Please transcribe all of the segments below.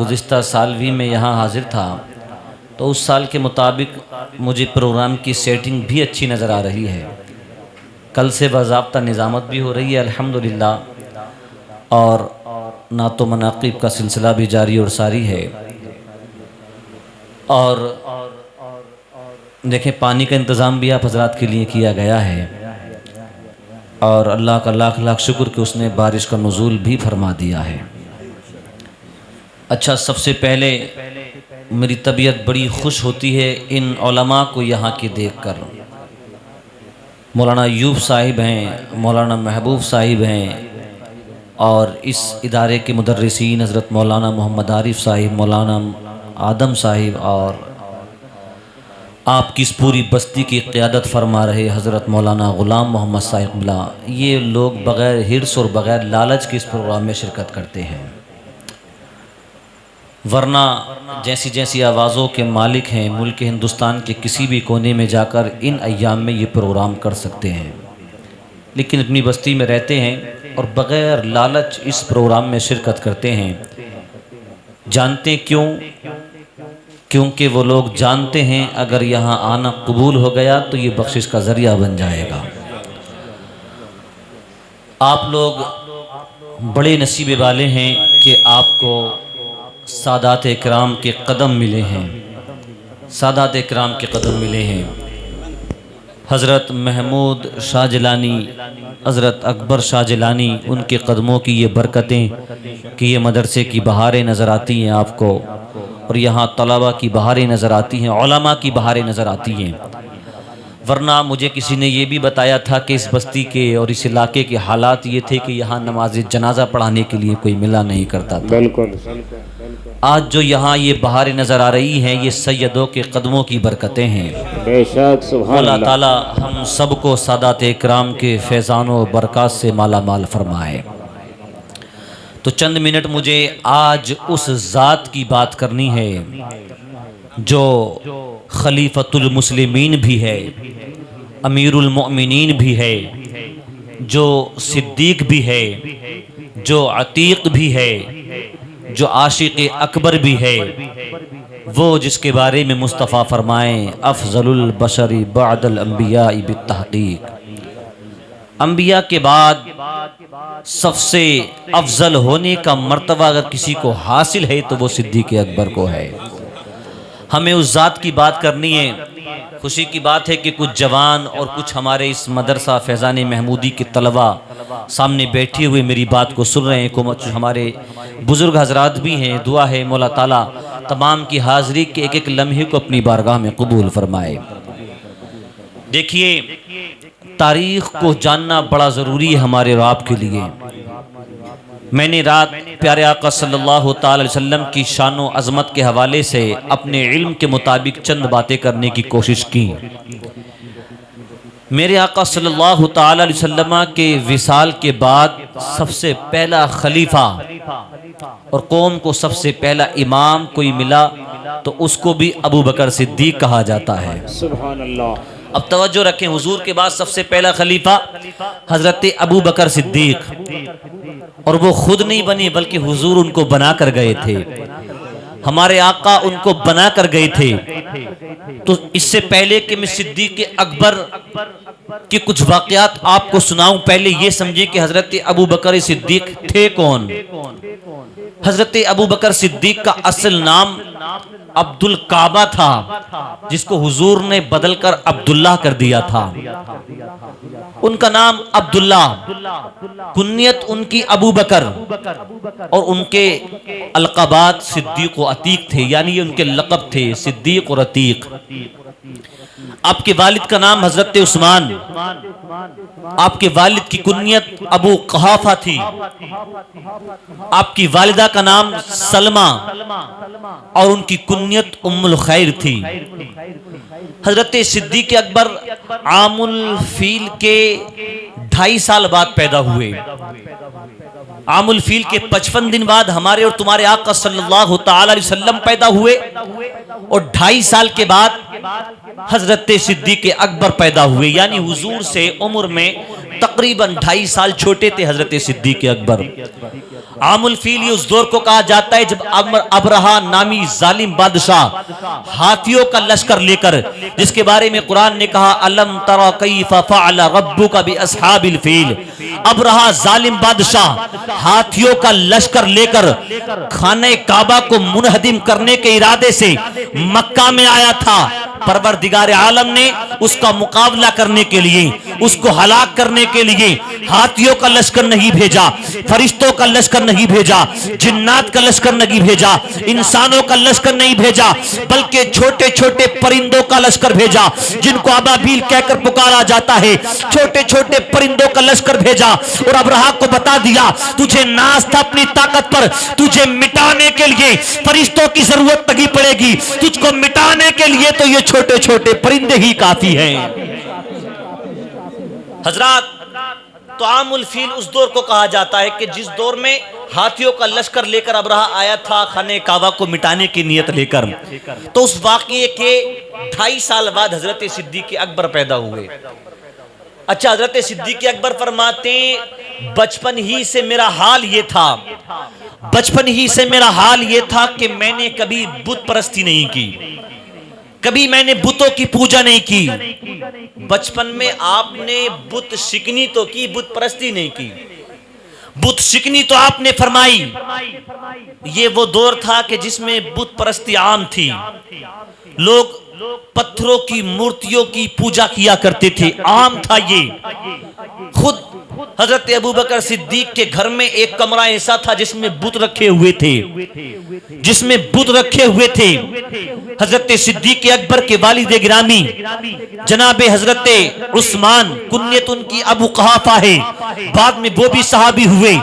गुज़िश्ता साल भी मैं यहाँ हाज़िर था, तो उस साल के मुताबिक मुझे प्रोग्राम की सेटिंग भी अच्छी नज़र आ रही है। कल से बाज़ाब्ता निज़ामत भी हो रही है अल्हम्दुलिल्लाह, और नातो मनाक़िब का सिलसिला भी जारी और सारी है। और देखें, पानी का इंतज़ाम भी आप हज़रात के लिए किया गया है, और अल्लाह का लाख लाख शुक्र कि उसने बारिश का नुज़ूल भी फरमा दिया है। अच्छा, सबसे पहले मेरी तबीयत बड़ी खुश होती है इन उलमा को यहाँ के देख कर। मौलाना अयूब साहिब हैं, मौलाना महबूब साहिब हैं, और इस इदारे के मुदर्रिसीन हज़रत मौलाना मोहम्मद आरिफ साहिब, मौलाना आदम साहिब, और आपकी इस पूरी बस्ती की क़ियादत फरमा रहे हज़रत मौलाना ग़ुलाम मोहम्मद साहिब क़िबला, ये लोग बग़ैर हिर्स और बग़ैर लालच के इस प्रोग्राम में शिरकत करते हैं। वरना जैसी जैसी आवाज़ों के मालिक हैं, मुल्क हिंदुस्तान के किसी भी कोने में जाकर इन अय्याम में ये प्रोग्राम कर सकते हैं, लेकिन अपनी बस्ती में रहते हैं और बग़ैर लालच इस प्रोग्राम में शिरकत करते हैं। जानते क्यों? क्योंकि वो लोग जानते हैं अगर यहाँ आना कबूल हो गया तो ये बख्शिश का ज़रिया बन जाएगा। आप लोग बड़े नसीबे वाले हैं कि आपको सादात इकराम के कदम मिले हैं, सादात इकराम के कदम मिले हैं। हज़रत महमूद शाह जिलानी, हज़रत अकबर शाह जिलानी, उनके कदमों की ये बरकतें कि ये मदरसे की बहारें नज़र आती हैं आपको, और यहाँ तलबा की बहारें नज़र आती हैं, उलमा की बहारें नज़र आती हैं। वरना मुझे किसी ने ये भी बताया था कि इस बस्ती के और इस इलाके के हालात ये थे कि यहाँ नमाज जनाजा पढ़ाने के लिए कोई मिला नहीं करता था। बिल्कुल। आज जो यहाँ ये बहारें नज़र आ रही हैं, ये सैयदों के कदमों की बरकतें हैं। बेशक सुभान अल्लाह अल्लाह। ताला हम सबको सादात इकराम के फैज़ान व बरक़ात से माला माल फरमाए। तो चंद मिनट मुझे आज उस ज़ात की बात करनी है जो खलीफतुल मुस्लिमीन भी है, अमीरुल मोमिनीन भी है, जो सिद्दीक भी है, जो अतीक भी है, जो आशिक अकबर भी है, वो जिसके बारे में मुस्तफ़ा फरमाएँ अफ़ज़लुल बशरी बअदल अंबिया बित्तहक़ीक़, अंबिया के बाद सबसे अफजल होने का मर्तबा अगर किसी को हासिल है तो वो सिद्दीक़ अकबर को है। हमें उस ज़ात की बात करनी है। खुशी की बात है कि कुछ जवान और कुछ हमारे इस मदरसा फैज़ान महमूदी के तलबा सामने बैठे हुए मेरी बात को सुन रहे हैं। कुछ हमारे बुज़ुर्ग हजरात भी हैं। दुआ है मौला ताला तमाम की हाज़िरी के एक एक लम्हे को अपनी बारगाह में कबूल फरमाए। देखिए, तारीख़ को जानना बड़ा ज़रूरी है हमारे और आपके लिए। मैंने रात प्यारे आका सल्लल्लाहु ताला अलैहि वसल्लम की शान व अज़मत के हवाले से अपने इल्म के मुताबिक चंद बातें करने की कोशिश की। मेरे आका सल्लल्लाहु ताला अलैहि वसल्लम के विसाल के बाद सबसे पहला खलीफा और कौम को सबसे पहला इमाम कोई मिला तो उसको भी अबू बकर सिद्दीक कहा जाता है। सुभान अल्लाह। अब तवज्जो रखें, हुजूर के बाद सबसे पहला खलीफा हजरत अबू बकर सिद्दीक, और वो खुद नहीं बने बल्कि हुजूर उनको बना कर गए थे। हमारे आका उनको बना कर गए थे। तो इससे पहले कि मैं सिद्दीक अकबर के कुछ वाक़यात आपको सुनाऊं, पहले ये समझे कि हजरत अबू बकर सिद्दीक थे कौन। हजरत अबू बकर सिद्दीक का असल नाम अब्दुल काबा था, जिसको हुजूर ने बदलकर अब्दुल्लाह कर दिया था। उनका नाम अब्दुल्लाह, कुन्नियत उनकी अबू बकर, और उनके अलक़ाबात सिद्दीक व अतीक थे, यानी ये उनके लक़ब थे, सिद्दीक और अतीक। आपके वालिद का नाम हजरत उस्मान, आपके वालिद की कुन्नियत अबू क़हाफ़ा थी, आपकी वालिदा का नाम सलमा और उनकी कुन्नियत उम्मुल खैर थी। हजरत सिद्दीक अकबर आमुल फील के 2.5 साल बाद पैदा हुए। आमुल फील के 55 दिन बाद हमारे और तुम्हारे आका सल्लल्लाहु ताला अलैहि वसल्लम पैदा हुए, और 2.5 साल के बाद हजरत सिद्दीक अकबर पैदा हुए, यानी हुजूर से उम्र में तकरीबन 2.5 साल छोटे थे हजरत सिद्दीक अकबर। आमुल फील ये उस दौर को कहा जाता है जब अबरहा नामी जालिम बादशाह हाथियों का लश्कर लेकर, जिसके बारे में कुरान ने कहा अलम तरा कैफ़ फ़अल रब्बुका बि अस्हाबिल फील, अबरहा जालिम बादशाह हाथियों का लश्कर लेकर खाने काबा को मुनहदिम करने के इरादे से मक्का में आया था। परवरदिगार आलम ने उसका मुकाबला करने के लिए, उसको हलाक करने के लिए हाथियों का लश्कर नहीं भेजा, फरिश्तों का लश्कर नहीं भेजा, जिन्नात का लश्कर नहीं भेजा, इंसानों का लश्कर नहीं भेजा, बल्कि छोटे छोटे परिंदों का लश्कर भेजा, जिनको अबाबील कहकर पुकारा जाता है। छोटे छोटे परिंदों का लश्कर भेजा और अबरहा को बता दिया तुझे नाज था अपनी ताकत पर, तुझे मिटाने के लिए फरिश्तों की जरूरत नहीं पड़ेगी, तुझको मिटाने के लिए तो ये छोटे छोटे परिंदे ही काफी हैं। हजरात, तो आमुल फील उस दौर को कहा जाता है कि जिस दौर में हाथियों का लश्कर लेकर अबरहा आया था खाने काबा को मिटाने की नीयत लेकर। तो उस वाक़ये के 2.5 साल बाद हजरत सिद्दीक अकबर पैदा हुए। अच्छा, हजरत सिद्दीक अकबर फरमाते बचपन ही से मेरा हाल ये था, बचपन ही से मेरा हाल ये था कि मैंने कभी बुत परस्ती नहीं की, कभी मैंने बुतों की पूजा नहीं की। बचपन में आपने बुत शिकनी तो की, बुत परस्ती नहीं की। बुत शिकनी तो आपने फरमाई, ये वो दौर था कि जिसमें बुत परस्ती आम थी, लोग पत्थरों की मूर्तियों की पूजा किया करते थे, आम था ये। खुद हजरत अबू बकर सिद्दीक के घर में एक कमरा ऐसा था जिसमें बुत रखे हुए थे, जिसमें बुत रखे हुए थे। हजरत सिद्दीक अकबर के वालिद गिरामी जनाब हजरत उस्मान, कुन्यत उनकी अबू कहाफा है, बाद में वो भी सहाबी हुए।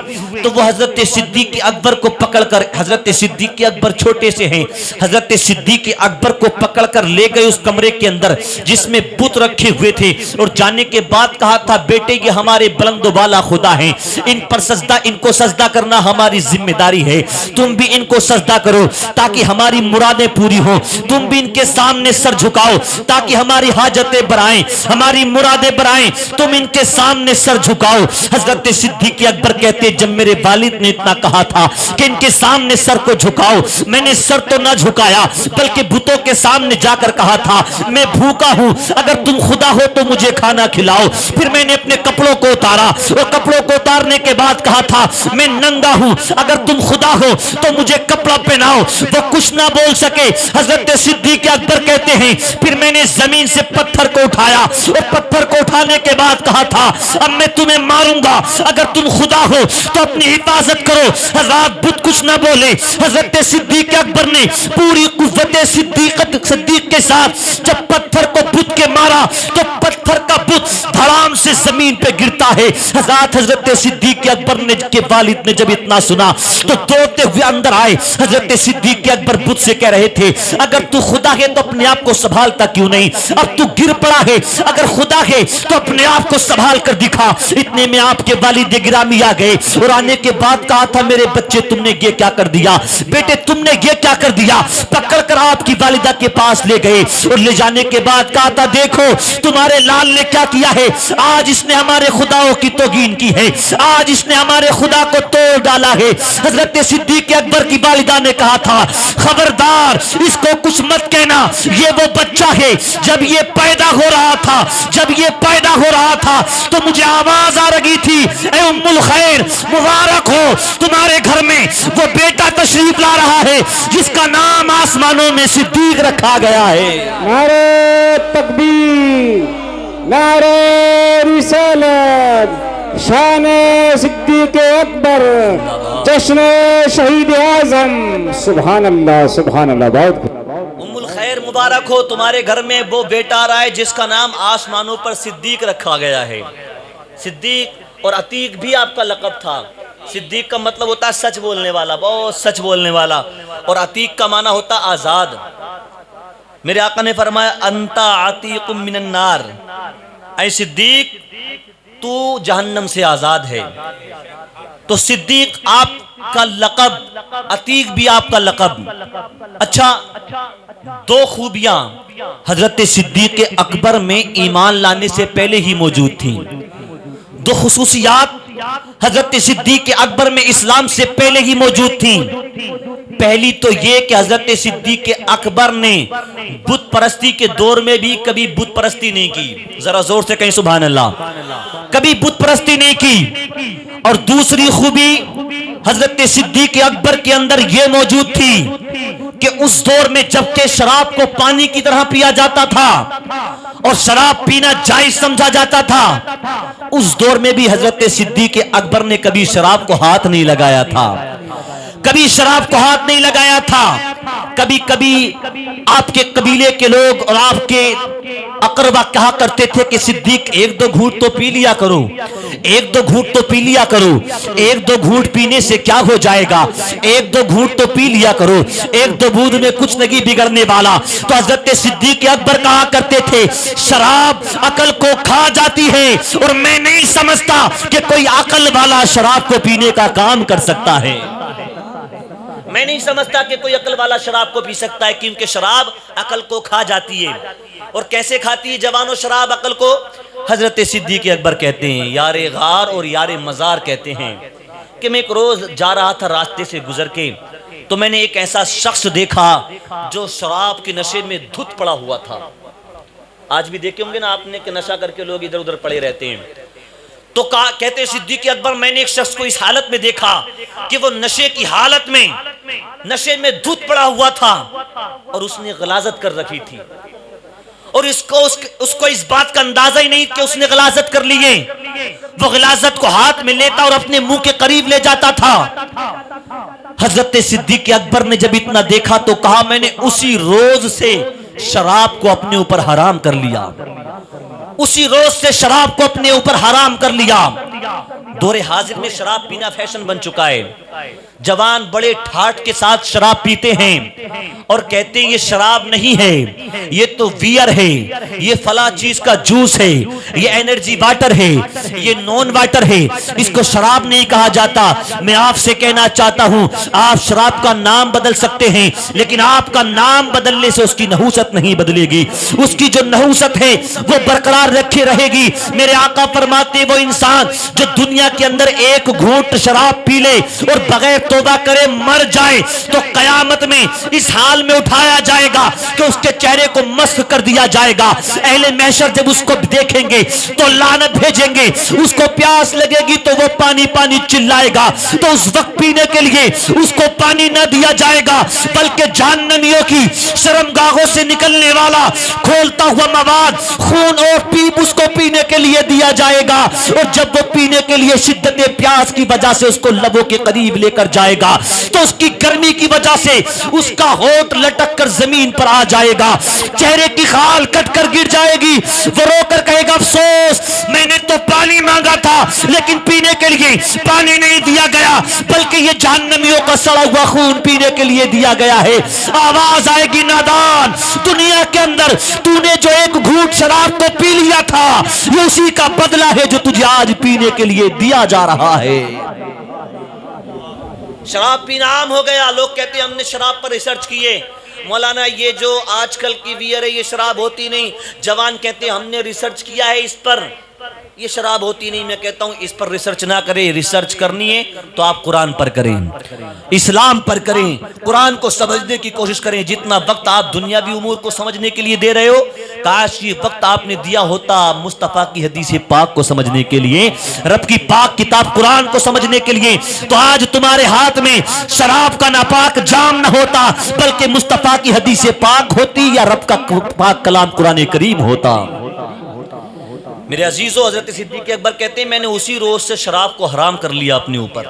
तो वो हजरत सिद्दीक अकबर को पकड़कर, हजरत सिद्दीक अकबर छोटे से हैं, हजरत सिद्दीक अकबर को पकड़कर ले गए उस कमरे के अंदर जिसमें बुत रखे हुए थे, और जाने के बाद कहा था बेटे ये हमारे बुलंद वाला खुदा हैं, इन पर सजदा, इनको सजदा करना हमारी जिम्मेदारी है, तुम भी इनको सजदा करो ताकि हमारी मुरादें पूरी हो, तुम भी इनके सामने सर झुकाओ ताकि हमारी हाजतें बराएं, हमारी मुरादें बराएं, तुम इनके सामने सर झुकाओ। हजरत सिद्दीक अकबर कहते जब मेरे वालिद ने इतना कहा था कि इनके सामने सर को झुकाओ, मैंने सर तो ना झुकाया बल्कि बुतों के सामने जाकर कहा था मैं भूखा हूं, अगर तुम खुदा हो तो मुझे खाना खिलाओ। फिर मैंने अपने कपड़ों को उतारा और कपड़ों को उतारने के बाद कहा था मैं नंगा हूं, अगर तुम खुदा हो तो मुझे कपड़ा पहनाओ। वो कुछ ना बोल सके। हजरत सिद्दीक अकबर कहते हैं फिर मैंने जमीन से पत्थर को उठाया और पत्थर को उठाने के बाद कहा था अब मैं तुम्हें मारूंगा, अगर तुम खुदा हो तो अपनी हिफाजत करो। हजरत बुत कुछ ना बोले। हजरत सिद्दीक अकबर ने पूरी कुव्वत सिद्दीक के साथ जब पत्थर को बुत के मारा तो पत्थर का बुत धड़ाम से जमीन पे गिरता है। हजरत सिद्दीक अकबर ने के वालिद ने जब इतना सुना तो दौड़ते हुए अंदर आए। हजरत सिद्दीक अकबर बुत से कह रहे थे अगर तू खुदा है तो अपने आप को संभालता क्यों नहीं, अब तू गिर पड़ा है, अगर खुदा है तो अपने आप को संभाल कर दिखा। इतने में आपके वालिद गिरामी आ गए और आने के बाद कहा था मेरे बच्चे तुमने ये क्या कर दिया, बेटे तुमने ये क्या कर दिया। पकड़ कर आपकी वालिदा के पास ले गए और ले जाने के बाद कहा था देखो तुम्हारे लाल ने क्या किया है, आज इसने हमारे खुदाओं की तौहीन की है, आज इसने हमारे खुदा को तोड़ डाला है। हजरत सिद्दीक अकबर की वालिदा ने कहा था खबरदार इसको कुछ मत कहना, ये वो बच्चा है जब ये पैदा हो रहा था, जब ये पैदा हो रहा था तो मुझे आवाज आ रही थी ए उम्मुल खैर मुबारक हो तुम्हारे घर में वो बेटा तशरीफ ला रहा है जिसका नाम आसमानों में सिद्दीक रखा गया है। नारे तकबीर, नारे रिसालत, शाने सिद्दीक अकबर, जश्न शहीद आजम। सुभान अल्लाह, सुभान अल्लाह। बहुत उम्मुल खैर मुबारक हो तुम्हारे घर में वो बेटा आ रहा है जिसका नाम आसमानों पर सिद्दीक रखा गया है। सिद्दीक और अतीक भी आपका लक़ब था। सिद्दीक का मतलब होता है सच बोलने वाला, बहुत सच बोलने वाला, और अतीक का माना होता आजाद। मेरे आका ने फरमाया अंता अतीकुम मिनन नार, ऐ सिद्दीक तू जहन्नम से आजाद है। तो सिद्दीक आपका लक़ब, अतीक भी आपका लक़ब। अच्छा, दो खूबियां हजरत सिद्दीक अकबर में ईमान लाने से पहले ही मौजूद थी। दो खुसूसियात हजरत सिद्दीक अकबर में इस्लाम से पहले ही मौजूद थी। पहली तो यह कि हजरत सिद्दीक अकबर ने बुत परस्ती के दौर में भी कभी बुत परस्ती नहीं की। जरा जोर से कहीं सुभान अल्लाह। कभी बुत परस्ती नहीं की। और दूसरी खूबी हजरत सिद्दीक अकबर के अंदर यह मौजूद थी कि उस दौर में जबकि शराब को पानी की तरह पिया जाता था और शराब पीना जायज समझा जाता था, उस दौर में भी हजरत सिद्दीक अकबर ने कभी शराब को हाथ नहीं लगाया था। कभी शराब को हाथ नहीं लगाया था। कभी कभी आपके कबीले के लोग और आपके अकरबा कहा करते थे कि सिद्दीक एक दो घूंट तो पी लिया करो, एक दो घूंट तो पी लिया करो, एक दो घूंट पीने से क्या हो जाएगा, एक दो घूंट तो पी लिया करो, एक दो बूंद में कुछ नहीं बिगड़ने वाला। तो हजरत सिद्दीक अकबर कहा करते थे शराब अकल को खा जाती है और मैं नहीं समझता कि कोई अकल वाला शराब को पीने का काम कर सकता है। मैं नहीं समझता कि कोई अकल वाला शराब को पी सकता है, क्योंकि शराब अकल को खा जाती है। और कैसे खाती है जवानों शराब अकल को? हजरत सिद्दीक अकबर कहते हैं, यारे गार और यारे मजार कहते हैं कि मैं एक रोज जा रहा था रास्ते से गुजर के, तो मैंने एक ऐसा शख्स देखा जो शराब के नशे में धुत पड़ा हुआ था। आज भी देखे होंगे ना आपने कि नशा करके लोग इधर उधर पड़े रहते हैं। तो कहते सिद्दीक अकबर मैंने एक शख्स को इस हालत में देखा कि वो नशे की हालत में, नशे में धुत पड़ा हुआ था और उसने गलाजत कर रखी थी और उसको इस बात का अंदाजा ही नहीं कि उसने गलाजत कर ली है। वो गलाजत को हाथ में लेता और अपने मुंह के करीब ले जाता था। हजरत सिद्दीक अकबर ने जब इतना देखा तो कहा मैंने उसी रोज से शराब को अपने ऊपर हराम कर लिया, उसी रोज से शराब को अपने ऊपर हराम कर लिया। दौरे हाजिर में शराब पीना फैशन बन चुका है। जवान बड़े ठाठ के साथ शराब पीते हैं और कहते हैं ये शराब नहीं है, ये तो बियर है, ये फला चीज का जूस है, ये एनर्जी वाटर है, ये नॉन वाटर है, इसको शराब नहीं कहा जाता। मैं आपसे कहना चाहता हूं आप शराब का नाम बदल सकते हैं, लेकिन आपका नाम बदलने से उसकी नहूसत नहीं बदलेगी। उसकी जो नहूसत है वो बरकरार रखी रहेगी। मेरे आका फरमाते वो इंसान जो दुनिया के अंदर एक घूंट शराब पी ले और बगैर तौबा करे मर जाए तो कयामत में इस हाल में उठाया जाएगा कि उसके चेहरे को मस्क कर दिया जाएगा। अहले महशर जब उसको देखेंगे तो लानत भेजेंगे, उसको प्यास लगेगी तो वो पानी पानी चिल्लाएगा, तो उस वक्त पीने के लिए उसको पानी न दिया जाएगा बल्कि जहन्नमियों की शर्मगाहों से निकलने वाला खोलता हुआ मवाद खून और पीप उसको पीने के लिए दिया जाएगा। और जब वो पीने के लिए शिद्दत प्यास की वजह से उसको लबों के करीब लेकर जाएगा तो उसकी गर्मी की वजह से उसका होंठ लटक कर जमीन पर आ जाएगा, चेहरे की खाल कट कर गिर जाएगी। वो रोकर कहेगा अफसोस मैंने तो पानी मांगा था लेकिन पीने के लिए पानी नहीं दिया गया बल्कि ये जहन्नमियों का सड़ा हुआ खून पीने के लिए दिया गया है। आवाज आएगी नादान, दुनिया के अंदर तूने जो एक घूंट शराब को पी लिया था ये उसी का बदला है जो तुझे आज पीने के लिए दिया जा रहा है। शराब पीना आम हो गया। लोग कहते हैं हमने शराब पर रिसर्च किए, मौलाना ये जो आजकल की बियर है ये शराब होती नहीं। जवान कहते हैं हमने रिसर्च किया है इस पर, ये शराब होती नहीं। मैं कहता हूं इस पर रिसर्च ना करें, रिसर्च करनी है तो आप कुरान पर करें, इस्लाम पर करें, कुरान को समझने की कोशिश करें। जितना वक्त आप दुनियावी उमूर को समझने के लिए दे रहे हो, काश ये वक्त आपने दिया होता मुस्तफा की हदीस पाक को समझने के लिए, रब की पाक किताब कुरान को समझने के लिए, तो आज तुम्हारे हाथ में शराब का नापाक जाम न होता बल्कि मुस्तफा की हदीस पाक होती या रब का पाक कलाम कुरान करीम होता। मेरे अजीजों, हजरत सिद्दीक अकबर कहते हैं मैंने उसी रोज से शराब को हराम कर लिया अपने ऊपर।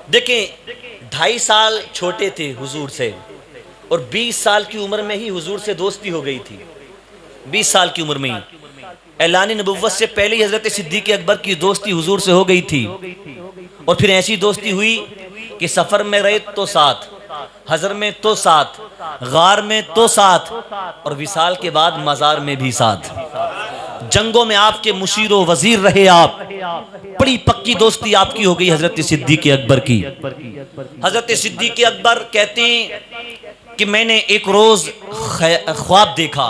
देखें 2.5 साल छोटे थे हुजूर से और 20 साल की उम्र में ही हुजूर से दोस्ती हो गई थी। 20 साल की उम्र में ही ऐलान नबुव्वत से पहले ही हजरत सिद्दीक अकबर की दोस्ती हुजूर से हो गई थी। और फिर ऐसी दोस्ती हुई कि सफर में रहे तो साथ, हजर में तो साथ, गार में तो साथ और विसाल के बाद मजार में भी साथ। जंगों में आपके मुशीर वजीर रहे आप। बड़ी पक्की दोस्ती आपकी हो गई हजरत सिद्दीक अकबर की। हजरत सिद्दीक अकबर कहते हैं कि मैंने एक रोज ख्वाब देखा,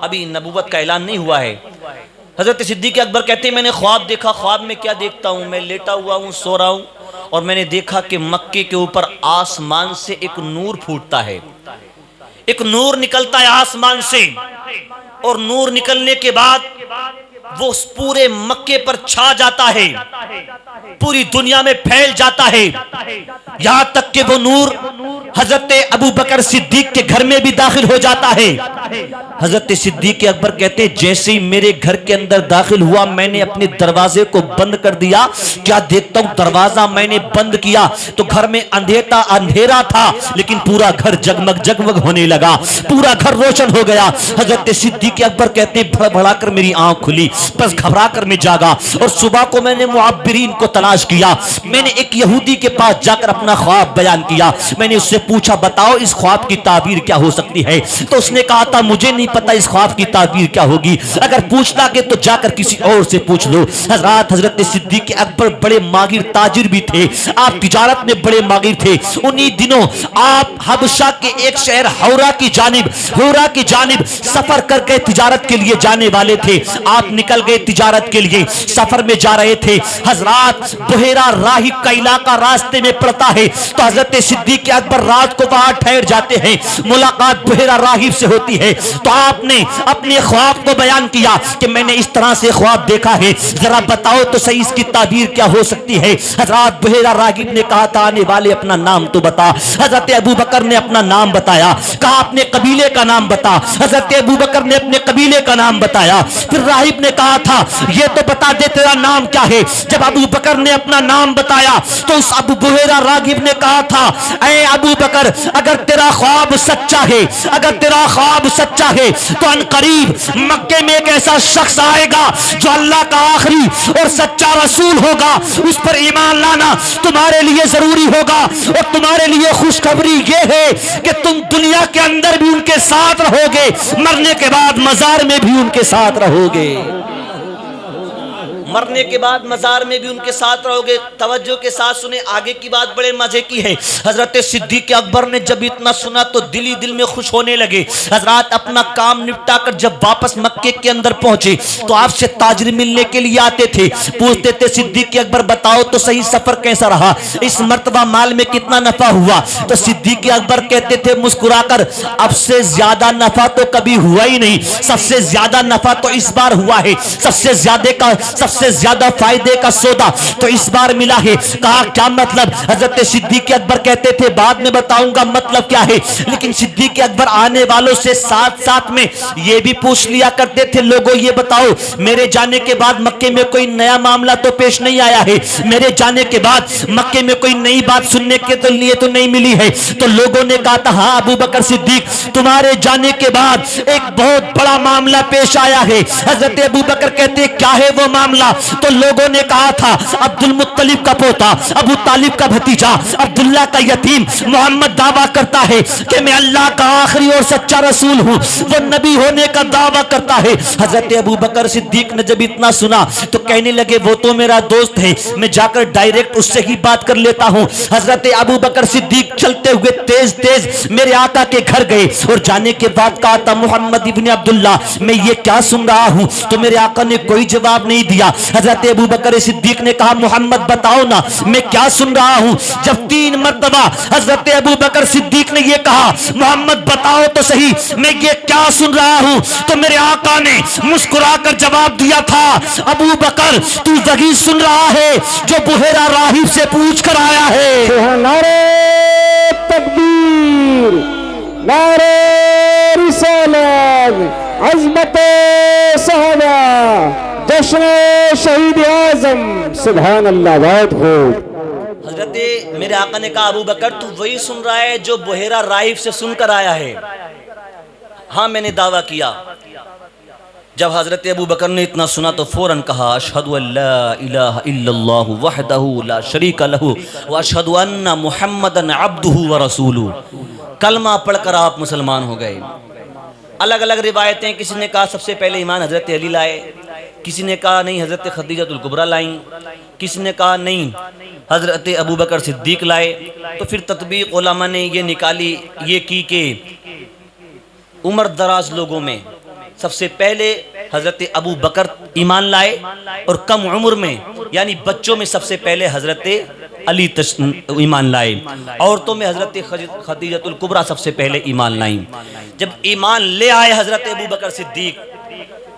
अभी नबूवत का ऐलान नहीं हुआ है। हजरत सिद्दीक अकबर कहते हैं मैंने ख्वाब देखा। ख्वाब में क्या देखता हूँ, मैं लेटा हुआ हूँ, सो रहा हूँ, और मैंने देखा कि मक्के के ऊपर आसमान से एक नूर फूटता है, एक नूर निकलता है आसमान से, और नूर निकलने के बाद वो पूरे मक्के पर छा जाता है, पूरी दुनिया में फैल जाता है, यहां तक कि वो नूर हजरत अबू बकर सिद्दीक के घर में भी दाखिल हो जाता है। हजरत सिद्दीक अकबर कहते हैं जैसे ही मेरे घर के अंदर दाखिल हुआ, मैंने अपने दरवाजे को बंद कर दिया। क्या देखता हूं, दरवाजा मैंने बंद किया तो घर में अंधेरा था, लेकिन पूरा घर जगमग जगमग होने लगा, पूरा घर रोशन हो गया। हजरत सिद्दीक अकबर कहते हैं भड़बड़ा कर मेरी आंख खुली, बस घबरा कर मैं जागा, और सुबह को मैंने मुअब्बिरीन को तलाश किया। मैंने एक यहूदी के पास जाकर अपना ख्वाब बयान किया। मैंने उससे पूछा बताओ इस ख्वाब की ताबीर क्या हो सकती है, तो उसने कहा था मुझे नहीं पता इस ख्वाब की ताबीर क्या होगी, अगर पूछना के तो जाकर किसी और से पूछ लो। हजरत सिद्दीक अकबर बड़े माहिर ताजिर भी थे, आप तिजारत में बड़े माहिर थे। उन्हीं दिनों आप हबशा के एक शहर हौरा की जानिब सफर करके तिजारत के लिए जाने वाले थे। आप निकल गए तिजारत के लिए, सफर में जा रहे थे। हजरत बुहेरा राहिब का इलाका रास्ते में पड़ता है, तो हजरत सिद्दीक अकबर रात को वहां ठहर जाते हैं। मुलाकात बुहेरा राहिब से होती है, तो आपने अपने ख्वाब को बयान किया कि मैंने इस तरह से ख्वाब देखा है, जरा बताओ तो सही इसकी ताबीर क्या हो सकती है। हजरत बुहेरा राहिब ने कहा था आने वाले अपना नाम तो बता। हजरत अबू बकर ने अपना नाम बताया, कहा अपने कबीले का नाम बता। हजरत अबू बकर ने अपने कबीले का नाम बताया। फिर राहिब ने कहा था ये तो बता दे तेरा नाम क्या है। जब अबू बकर ने अपना नाम बताया तो उस अबू बुहेरा रागिब ने कहा था ऐ अबू बकर अगर तेरा ख्वाब सच्चा है, अगर तेरा ख्वाब सच्चा है तो अनकरीब मक्के में एक ऐसा शख्स आएगा जो अल्लाह का आखिरी और सच्चा रसूल होगा, उस पर ईमान लाना तुम्हारे लिए जरूरी होगा। और तुम्हारे लिए खुशखबरी ये है कि तुम दुनिया के अंदर भी उनके साथ रहोगे, मरने के बाद मजार में भी उनके साथ रहोगे, मरने के बाद मजार में भी उनके साथ रहोगे। तवज्जो के साथ सुने, आगे की बात बड़े मजे की है। हजरत सिद्दीक अकबर ने जब इतना सुना तो दिल ही दिल में खुश होने लगे। हजरत अपना काम निपटा कर जब वापस मक्के के अंदर पहुंचे तो आपसे ताजिर मिलने के लिए आते थे, पूछते थे सिद्दीक अकबर बताओ तो सही सफर कैसा रहा, इस मर्तबा माल में कितना नफा हुआ। तो सिद्दीक अकबर कहते थे मुस्कुराकर अब से ज्यादा नफा तो कभी हुआ ही नहीं, सबसे ज्यादा नफा तो इस बार हुआ है, सबसे ज्यादा फायदे का सौदा तो इस बार मिला है। कहा क्या मतलब। हजरत सिद्दीक अकबर कहते थे बाद में बताऊंगा मतलब क्या है, लेकिन सिद्दीक अकबर आने वालों से साथ साथ में ये भी पूछ लिया करते थे लोगों ये बताओ मेरे जाने के बाद मक्के में कोई नया मामला तो पेश नहीं आया है, मेरे जाने के बाद मक्के में कोई नई बात सुनने के तो लिए तो नहीं मिली है। तो लोगों ने कहा था हाँ अबू बकर सिद्दीक तुम्हारे जाने के बाद एक बहुत बड़ा मामला पेश आया है। हजरत अबू बकर कहते क्या है वो मामला। तो लोगों ने कहा था अब्दुल मुत्तलिब का पोता, अबू तालिब का भतीजा, अब्दुल्ला का यतीम मोहम्मद दावा करता है कि मैं अल्लाह का आखिरी और सच्चा रसूल हूं, वो नबी होने का दावा करता है। हजरत अबू बकर सिद्दीक ने जब इतना सुना तो कहने लगे वो तो मेरा दोस्त है, मैं जाकर डायरेक्ट उससे ही बात कर लेता हूं। हजरत अबू बकर सिद्दीक चलते हुए तेज तेज मेरे आका के घर गए और जाने के बाद कहा था मोहम्मद इब्ने अब्दुल्ला मैं ये क्या सुन रहा हूं। तो मेरे आका ने कोई जवाब नहीं दिया। हजरत अबू बकर सिद्दीक ने कहा मोहम्मद बताओ ना मैं क्या सुन रहा हूं। जब 3 मर्तबा हजरत अबू बकर सिद्दीक ने यह कहा मोहम्मद बताओ तो सही मैं ये क्या सुन रहा हूं, तो मेरे आका ने मुस्कुराकर जवाब दिया था अबू बकर तू वही सुन रहा है जो बुहेरा राहिब से पूछ कर आया है। नारे तकबीर, नारे रिसालत, अज़मत सहबा, जश्न शहीद आज़म, सुभान अल्लाह। बहुत खूब। हजरत मेरे आका ने कहा अबू बकर तू वही सुन रहा है जो बुहेरा राहिब से सुनकर आया है। हाँ मैंने दावा किया। जब हजरत अबू बकर ने इतना सुना तो फौरन कहा अशहदु अल्ला इलाहा इल्लल्लाहु वहदहु ला शरीका लहु व अशहदु अन्ना मुहम्मदन अब्दुहु व रसूलुहु। कलमा पढ़कर आप मुसलमान हो गए। अलग अलग रिवायतें, किसी ने कहा सबसे पहले ईमान हजरत अली लाए, किसी ने कहा नहीं हज़रत खदीजतुल कुबरा लाई, किसी ने कहा नहीं हज़रत अबू बकर सिद्दीक लाए। तो फिर तत्बीक उलमा ने ये निकाली, ये की कि उम्र दराज लोगों में सबसे पहले हज़रत अबू बकर ईमान लाए और कम उम्र में यानी बच्चों में सबसे पहले हज़रत अली ईमान लाए। औरतों में हज़रत खदीजतुल कुबरा सबसे पहले ईमान लाई। जब ईमान ले आए हज़रत अबू बकर सिद्दीक,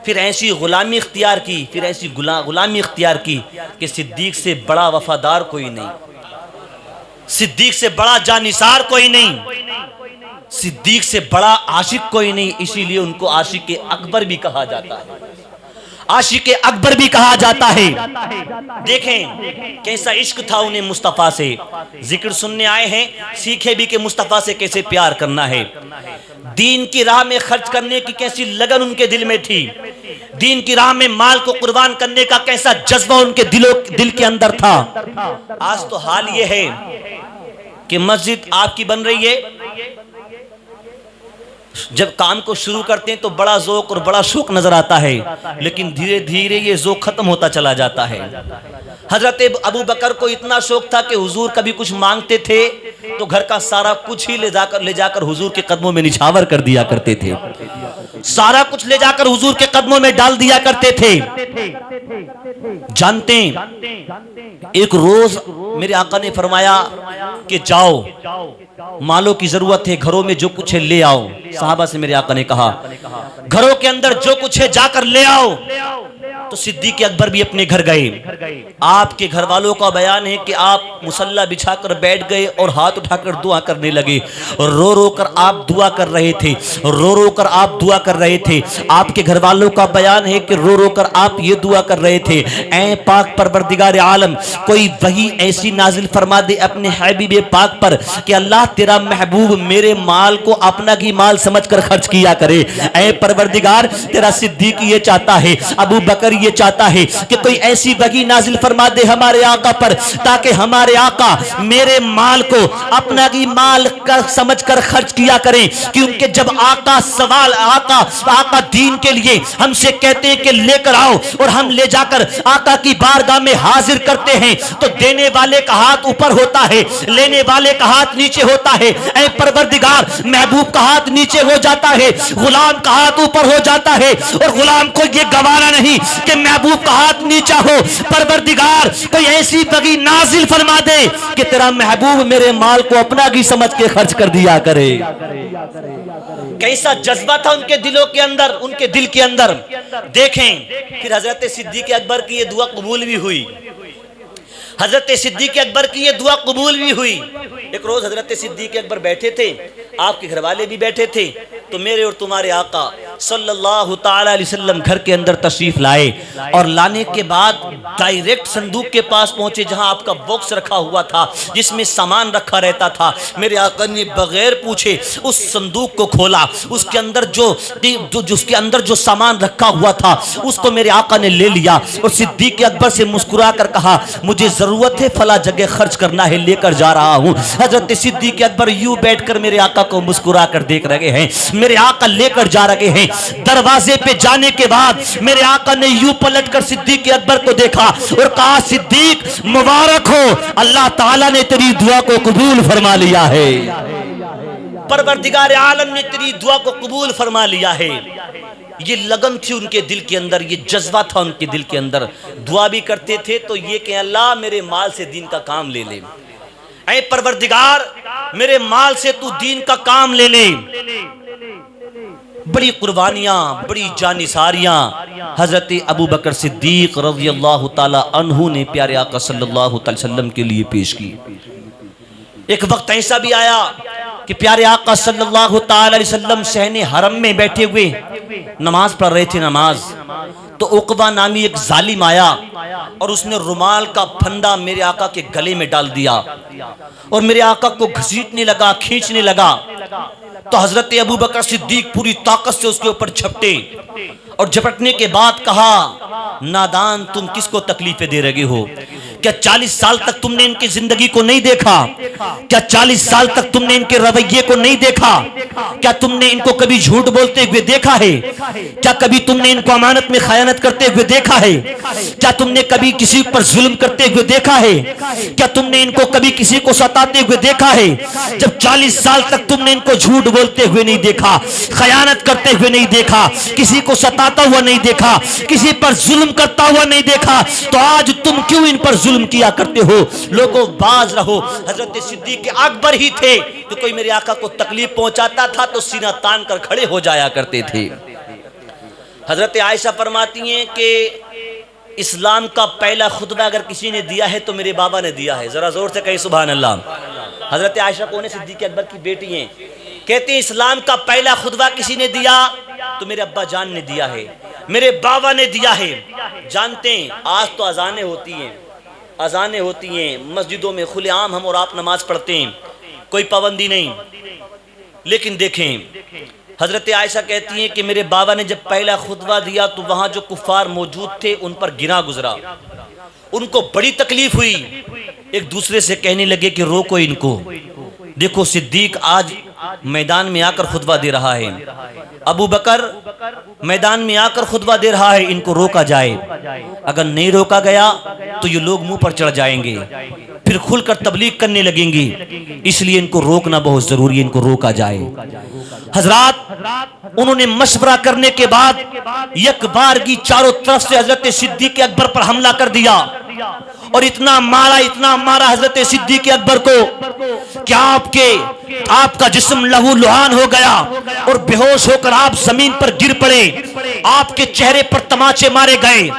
फिर ऐसी गुलामी इख्तियार की, फिर ऐसी गुलामी इख्तियार की कि सिद्दीक से बड़ा वफादार कोई नहीं, सिद्दीक से बड़ा जानिसार कोई नहीं, सिद्दीक से बड़ा आशिक कोई नहीं। इसीलिए उनको आशिक अकबर भी कहा जाता है, आशिक अकबर भी कहा जाता है। देखें कैसा इश्क था उन्हें मुस्तफ़ा से। जिक्र सुनने आए हैं, सीखे भी कि मुस्तफ़ा से कैसे प्यार करना है। दीन की राह में खर्च करने की कैसी लगन उनके दिल में थी, दीन की राह में माल को कुर्बान करने का कैसा जज्बा उनके दिल के अंदर था। आज तो हाल ये है कि मस्जिद आपकी बन रही है, जब काम को शुरू करते हैं तो बड़ा ज़ौक़ और बड़ा शौक़ नजर आता है, लेकिन धीरे धीरे ये ज़ौक़ खत्म होता चला जाता है। हजरत अबू बकर को इतना शौक़ था कि हुजूर कभी कुछ मांगते थे तो घर का सारा कुछ ही ले जाकर हुजूर के कदमों में निछावर कर दिया करते थे, सारा कुछ ले जाकर हुजूर के कदमों में डाल दिया करते थे। जानते एक रोज मेरे आका ने फरमाया कि जाओ मालों की जरूरत है, घरों में जो कुछ है ले आओ। साहबा से मेरे आका ने कहा घरों के अंदर जो कुछ है जाकर ले आओ। तो सिद्दीक अकबर भी अपने घर गए। आपके घर वालों का बयान है कि आप मुसल्ला बिछाकर बैठ गए और हाथ उठाकर दुआ करने लगे, और रो रो कर आप दुआ कर रहे थे, रो रो कर आप दुआ कर रहे थे। आपके घर वालों का बयान है कि रो रो कर आप ये दुआ कर रहे थे, ऐ पाक परवरदिगार आलम कोई वही ऐसी नाजिल फरमा दे अपने हबीब पाक पर कि अल्लाह तेरा महबूब मेरे माल को अपना ही माल समझकर खर्च किया करे। ऐ परवरदिगार तेरा सिद्दीक ये चाहता है, अबू बकर ये चाहता है कि कोई ऐसी वही नाजिल फरमा दे हमारे आका पर ताकि हमारे आका मेरे माल को अपना ही माल का समझकर खर्च किया करें। क्योंकि जब आका दीन के लिए हमसे कहते हैं कि लेकर आओ और हम ले जाकर आका की बारगाह में हाजिर करते हैं तो देने वाले का हाथ ऊपर होता है, लेने वाले का हाथ नीचे होता है। ऐ परवरदिगार महबूब का हाथ नीचे हो जाता है, गुलाम का हाथ ऊपर हो जाता है, और गुलाम को यह गवारा नहीं कि महबूब का हाथ नीचा हो। परवरदिगार कोई ऐसी बगी नाजिल फरमा दे कि तेरा महबूब मेरे माल को अपना की समझ के खर्च कर दिया करे। कैसा जज्बा था उनके दिलों के अंदर, उनके दिल के अंदर। देखें फिर हजरत सिद्दीक अकबर की ये दुआ कबूल भी हुई, हजरत सिद्दीक अकबर की ये दुआ कबूल भी हुई। एक रोज हजरत सिद्दीक अकबर बैठे थे, आपके घर वाले भी बैठे थे, तो मेरे और तुम्हारे आका सल्लल्लाहु ताला अलैहि वसल्लम घर के अंदर तशरीफ लाए, और लाने के बाद डायरेक्ट संदूक के पास पहुंचे जहां आपका बॉक्स रखा हुआ था जिसमें सामान रखा रहता था। मेरे आका ने बगैर पूछे उस संदूक को खोला, उसके अंदर जिसके अंदर जो सामान रखा हुआ था उसको मेरे आका ने ले लिया और सिद्दीक अकबर से मुस्कुरा कर कहा मुझे जरूरत है फला जगह खर्च करना है, लेकर जा रहा हूं। हजरत सिद्दीक अकबर यूं बैठकर मेरे आका को मुस्कुरा कर देख रहे हैं, मेरे आका लेकर जा रहे हैं। दरवाजे पे जाने के बाद मेरे आका ने यूं पलटकर सिद्दीक अकबर को देखा और कहा सिद्दीक मुबारक हो, अल्लाह ताला ने तेरी दुआ को कबूल फरमा लिया है, परवरदिगार आलम ने तेरी दुआ को कबूल फरमा लिया है। ये लगन थी उनके दिल के अंदर, ये जज्बा था उनके दिल के अंदर। दुआ भी करते थे तो ये कि अल्लाह मेरे माल से दीन का काम ले ले, ऐ परवरदिगार मेरे माल से तू दीन का काम ले ले। बड़ी कुर्बानियां, बड़ी जानिसारियां हजरत अबू बकर सिद्दीक रज़ियल्लाहु ताला अन्हु ने प्यारे आका सल्लल्लाहु अलैहि वसल्लम के लिए पेश की। एक वक्त ऐसा भी आया कि प्यारे आका सल्लल्लाहु ताला अलैहि वसल्लम सहने हरम में बैठे हुए नमाज पढ़ रहे थे। नमाज तो उकबा नामी एक जालिम आया और उसने रुमाल का फंदा मेरे आका के गले में डाल दिया और मेरे आका को घसीटने लगा, खींचने लगा। तो हजरत अबू बकर सिद्दीक पूरी ताकत से उसके ऊपर झपटे और झपटने के बाद कहा नादान तुम किसको तकलीफें दे रहे हो, क्या 40 साल तक तुमने इनकी जिंदगी को नहीं देखा? क्या 40 साल तक तुमने इनके रवैये को नहीं देखा? क्या तुमने इनको कभी झूठ बोलते हुए देखा है? क्या कभी तुमने इनको अमानत में खयानत करते हुए देखा है? क्या तुमने कभी किसी पर जुल्म करते हुए देखा है? क्या तुमने इनको कभी किसी को सताते हुए देखा है? जब 40 साल तक तुमने इनको झूठ बोलते हुए नहीं देखा, खयानत करते हुए नहीं देखा, किसी को सताता हुआ नहीं देखा, किसी पर जुल्म करता हुआ नहीं देखा, तो आज तुम क्यों इन पर जुल्म किया करते हो? लोगों, बाज रहो। हजरत सिद्दीक अकबर ही थे तो कोई मेरे आका को तकलीफ पहुंचाता था तो सीना तान कर खड़े हो जाया करते थे। हजरत आयशा फरमाती हैं कि इस्लाम का पहला खुतबा अगर किसी ने दिया है तो मेरे बाबा ने दिया है। जरा जोर से कहीं सुभान अल्लाह। हजरत आयशा कौन है? सिद्दीक अकबर की बेटी हैं। कहते हैं इस्लाम का पहला खुतबा किसी ने दिया तो मेरे अब्बा जान ने दिया है, मेरे बाबा ने दिया है। जानते हैं आज तो अजानें होती हैं, अजानें होती हैं मस्जिदों में खुलेआम हम और आप नमाज पढ़ते हैं, कोई पाबंदी नहीं। लेकिन देखें हजरत आयशा कहती हैं कि मेरे बाबा ने जब पहला खुतबा दिया तो वहां जो कुफार मौजूद थे उन पर गिरा गुजरा, उनको बड़ी तकलीफ हुई। एक दूसरे से कहने लगे कि रोको इनको। देखो सिद्दीक आज मैदान में आकर खुतबा दे रहा है, अबू बकर मैदान में आकर खुतबा दे रहा है, इनको रोका जाए। अगर नहीं रोका गया तो ये लोग मुंह पर चढ़ जाएंगे, फिर खुलकर तबलीग करने लगेंगे, इसलिए इनको रोकना बहुत जरूरी है, इनको रोका जाए। हजरात उन्होंने मशवरा करने के बाद एक बार की चारों तरफ से हजरत सिद्दीक अकबर पर हमला कर दिया और इतना मारा हजरत सिद्दीक अकबर को क्या आपका जिस्म लहू लुहान हो गया और बेहोश होकर आप जमीन पर गिर पड़े। आपके चेहरे पर तमाचे मारे गए,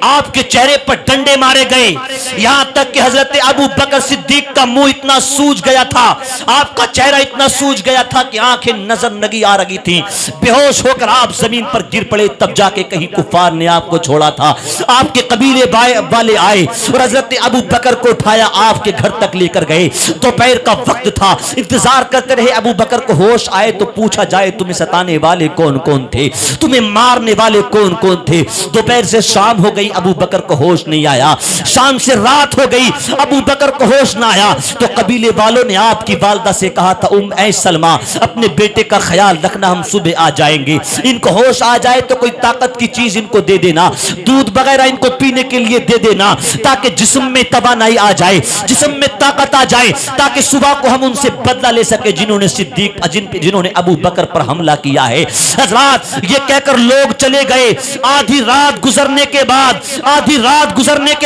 आपके चेहरे पर डंडे मारे गए, यहां तक कि हजरत अबू बकर सिद्दीक का मुंह इतना सूज गया था, आपका चेहरा इतना सूज गया था कि आंखें नजर नहीं आ रही थी। बेहोश होकर आप जमीन पर गिर पड़े, तब जाके कहीं कुफार ने आपको छोड़ा था। आपके कबीले वाले आए और हजरत अबू बकर को उठाया, आपके घर तक लेकर गए। दोपहर का वक्त था, इंतजार करते रहे अबू बकर को होश आए तो पूछा जाए तुम्हें सताने वाले कौन कौन थे, तुम्हें मारने वाले कौन कौन थे। दोपहर से शाम हो गई, अबू बकर को होश नहीं आया। शाम से रात हो गई, अबू बकर को होश ना आया। तो कबीले वालों ने आपकी वालदा से कहा था ऐ सलमा अपने बेटे का ख्याल रखना, हम सुबह आ जाएंगे। इनको होश आ जाए तो कोई ताकत की चीज इनको दे देना, दूध वगैरह इनको पीने के लिए दे देना, ताकि जिस्म में तवानाई आ जाए, जिस्म में ताकत आ जाए, ताकि सुबह को हम उनसे बदला ले सके जिन्होंने अबू बकर पर हमला किया है। हज़रात ये कहकर लोग चले गए। आधी रात गुजरने के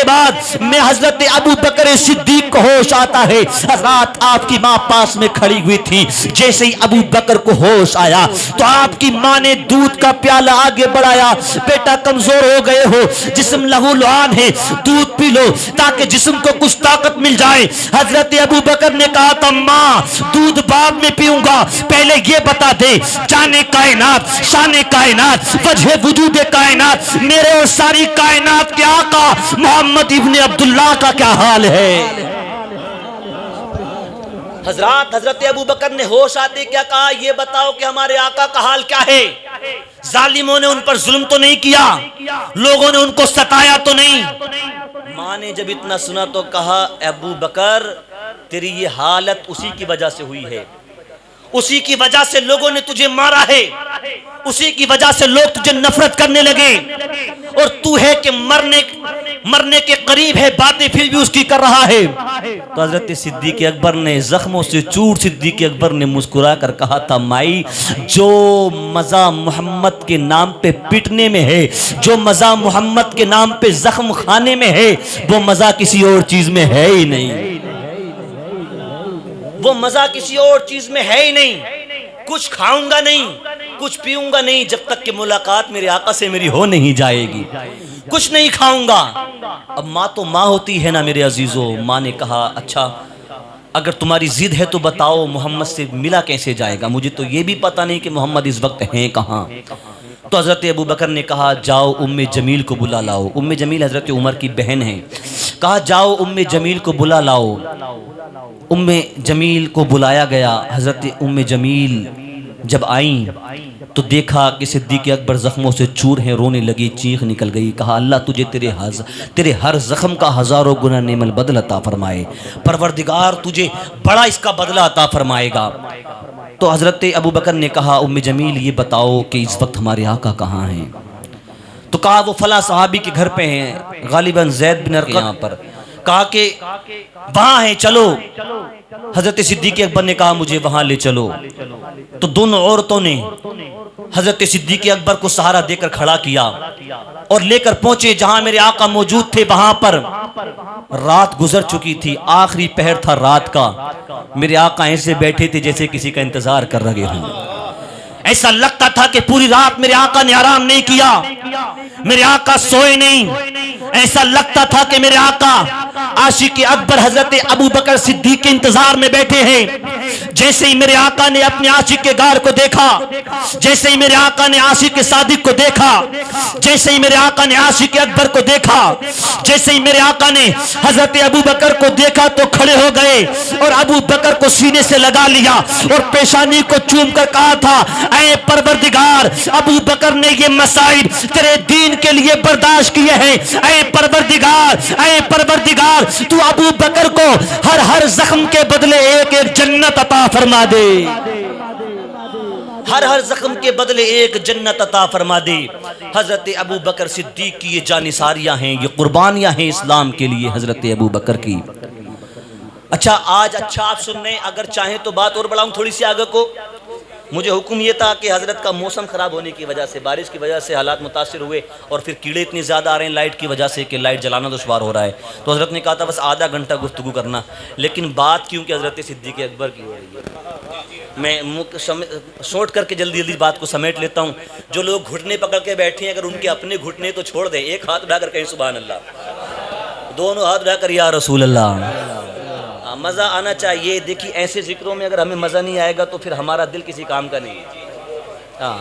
बाद मैं हजरत अबू बकर सिद्दीक को होश आता है। हज़रात आपकी माँ पास में खड़ी हुई थी। जैसे ही अबू बकर को होश आया तो आपकी माँ ने दूध का प्याला आगे बढ़ाया। बेटा कमजोर हो गए हो, जिस्म लहू लुहान है, दूध पी लो ताकि जिस्म को कुछ ताकत मिल जाए। हजरत अबू बकर ने कहा था माँ दूध बाद में पीऊंगा, पहले ये बता दे जाने कायनात, शाने कायनात, वजह वजूद कायनात, मेरे और सारी कायनात के आका मोहम्मद इब्ने अब्दुल्लाह का क्या हाल है। हजरत अबू बकर ने होश आते क्या कहा, ये बताओ कि हमारे आका का हाल क्या है। जालिमों ने उन पर जुल्म तो नहीं किया, लोगों ने उनको सताया तो नहीं। माँ ने जब इतना सुना तो कहा अबू बकर तेरी ये हालत उसी की वजह से हुई है, उसी की वजह से लोगों ने तुझे मारा है, उसी की वजह से लोग तुझे नफरत करने लगे, और तू है कि मरने के करीब है, बातें फिर भी उसकी कर रहा है। तो हजरत सिद्दीक अकबर ने जख्मों से चूर सिद्दीक अकबर ने मुस्कुरा कर कहा था माई जो मजा मोहम्मद के नाम पे पिटने में है, जो मजा मोहम्मद के नाम पे जख्म खाने में है, वो मजा किसी और चीज में है ही नहीं, वो मजा किसी और चीज में है ही नहीं। कुछ खाऊंगा नहीं, कुछ पीऊंगा नहीं जब तक कि मुलाकात मेरे आका से मेरी हो नहीं जाएगी, कुछ नहीं खाऊंगा। अब माँ तो माँ होती है ना मेरे अजीजों। माँ ने कहा अच्छा अगर तुम्हारी जिद है तो बताओ मोहम्मद से मिला कैसे जाएगा, मुझे तो ये भी पता नहीं कि मोहम्मद इस वक्त हैं कहाँ। तो हजरत अबू बकर ने कहा जाओ उम्मे जमील को बुला लाओ। उम्मे जमील हजरत उमर की बहन है। कहा जाओ उम्मे जमील को बुला लाओ। उम्मे जमील को बुलाया गया। हजरत उम्मे जमील जब आई तो देखा कि सिद्दीक़ अकबर ज़ख्मों से चूर हैं, रोने लगी, चीख निकल गई। कहा अल्लाह तुझे तेरे हर ज़ख्म का हज़ारों गुना नेमल बदला अता फरमाए, परवरदिगार तुझे बड़ा इसका बदला अता फरमाएगा। तो हज़रत अबू बकर ने कहा उम्मे जमील ये बताओ कि इस वक्त हमारे आका कहाँ हैं? तो कहा वो फला सहाबी के घर पे हैं, गालिबन ज़ैद बिन अरक़म यहाँ पर। कहा कि वहाँ हैं, चलो। हज़रत सिद्दीक़ अकबर ने कहा मुझे वहाँ ले चलो। तो दोनों औरतों ने हज़रत सिद्दीक़ अकबर को सहारा देकर खड़ा किया और लेकर पहुंचे जहां मेरे आका मौजूद थे। वहां पर रात गुजर चुकी थी, आखिरी पहर था रात का। मेरे आका ऐसे बैठे थे जैसे किसी का इंतजार कर रहे हों। ऐसा लगता था कि पूरी रात मेरे आका ने आराम नहीं किया, मेरे आका सोए नहीं। ऐसा लगता था कि मेरे आका आशिक अकबर हजरत अबू बकर सिद्दीक के इंतजार में बैठे हैं। जैसे ही मेरे आका ने अपने आशिक के गार को देखा, जैसे ही मेरे आका ने आशिक सादिक को देखा, जैसे ही मेरे आका ने आशिक अकबर को देखा, जैसे ही मेरे आका ने हजरत अबू बकर को देखा तो खड़े हो गए और अबू बकर को सीने से लगा लिया और पेशानी को चूम कर कहा था, ऐ परवरदिगार, अबू बकर ने ये मसाइब तेरे दीन के लिए बर्दाश्त किए हैं। ऐ परवरदिगार, ऐ परवरदिगार, तू अबू बकर को हर हर जख्म के बदले एक एक जन्नत अता फरमा दे, हर हर जख्म के बदले एक जन्नत अता फरमा दे। हजरत अबू बकर सिद्दीक की ये जानिसारियां हैं, ये कुर्बानियां हैं इस्लाम के लिए हजरत अबू बकर की। अच्छा आज आप सुन रहे हैं, अगर चाहें तो बात और बढ़ाऊं थोड़ी सी आगे को। मुझे हुक्म ये था कि हज़रत का मौसम ख़राब होने की वजह से, बारिश की वजह से हालात मुतासिर हुए और फिर कीड़े इतने ज़्यादा आ रहे हैं लाइट की वजह से कि लाइट जलाना दुश्वार हो रहा है। तो हज़रत ने कहा था बस आधा घंटा गुफ्तगू करना, लेकिन बात क्योंकि हज़रत सिद्दीक़ अकबर की हो रही है, मैं शॉर्ट करके जल्दी जल्दी बात को समेट लेता हूँ। जो लोग घुटने पकड़ के बैठे हैं, अगर उनके अपने घुटने तो छोड़ दें, एक हाथ उठाकर कहें सुभान अल्लाह, दोनों हाथ उठाकर या रसूल अल्लाह। मज़ा आना चाहिए। देखिए ऐसे जिक्रों में अगर हमें मज़ा नहीं आएगा तो फिर हमारा दिल किसी काम का नहीं है।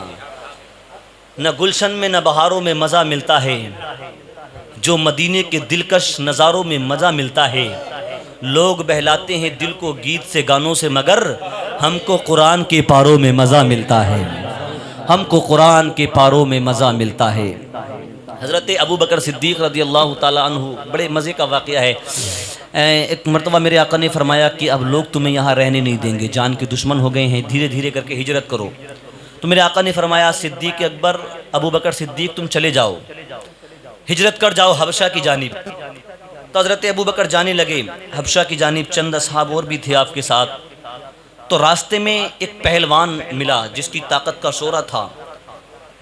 न गुलशन में न बहारों में मज़ा मिलता है, जो मदीने के दिलकश नज़ारों में मज़ा मिलता है। लोग बहलाते हैं दिल को गीत से गानों से, मगर हमको कुरान के पारों में मज़ा मिलता है, हमको कुरान के पारों में मज़ा मिलता है। हज़रत अबू बकर सिद्दीक़ रज़ी अल्लाह ताला अन्हु, बड़े मज़े का वाक़या है। एक मरतबा मेरे आका ने फरमाया कि अब लोग तुम्हें यहाँ रहने नहीं देंगे, जान के दुश्मन हो गए हैं, धीरे धीरे करके हिजरत करो। तो मेरे आका ने फरमाया सिद्दीक़ अकबर, अबू बकर सिद्दीक़ तुम चले जाओ, हिजरत कर जाओ हबशा की जानिब। तो हज़रत अबू बकर जाने लगे हबशा की जानिब, चंद असहाब और भी थे आपके साथ। तो रास्ते में एक पहलवान मिला जिसकी ताकत का शोरा था,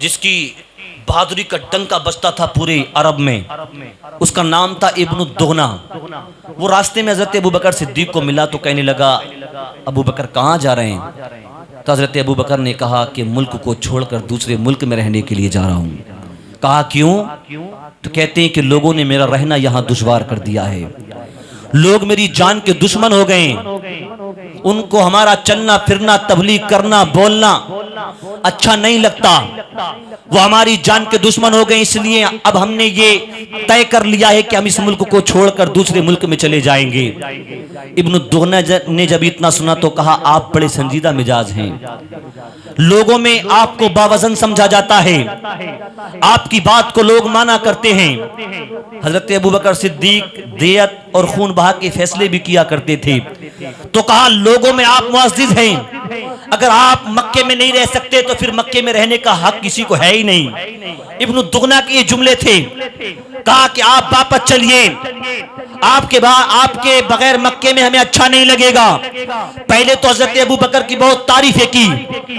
जिसकी बहादुरी का डंका बजता था पूरे अरब में। उसका नाम था इब्नु दुगना। वो रास्ते में हज़रत अबू बकर सिद्दीक़ को मिला तो कहने लगा अबू बकर कहाँ जा रहे हैं? तो हज़रत अबू बकर ने कहा कि मुल्क को छोड़कर दूसरे मुल्क में रहने के लिए जा रहा हूँ। कहा क्यों? तो कहते हैं कि लोगों ने मेरा रहना यहाँ दुश्वार कर दिया है, लोग मेरी जान के दुश्मन हो गए, उनको हमारा चलना फिरना, तबलीग करना, बोलना अच्छा नहीं लगता, वो हमारी जान के दुश्मन हो गए। इसलिए अब हमने ये तय कर लिया है कि हम इस मुल्क को छोड़कर दूसरे मुल्क में चले जाएंगे। इब्नु दुगना ने जब इतना सुना तो कहा आप बड़े संजीदा मिजाज हैं, लोगों में आपको बावजन समझा जाता है, आपकी बात को लोग माना करते हैं। हजरत अबू बकर सिद्दीक दियत और खून बहा के फैसले भी किया करते थे। तो कहा लोगों में आप मुअज़्ज़िज़ हैं, अगर आप मक्के में नहीं रह सकते तो फिर मक्के में रहने का हक किसी को है ही नहीं। इब्नु दुगना के ये जुमले थे। कहा कि आप वापस चलिए, आपके बगैर मक्के में हमें अच्छा नहीं लगेगा। पहले तो हजरत अबू बकर की बहुत तारीफें की,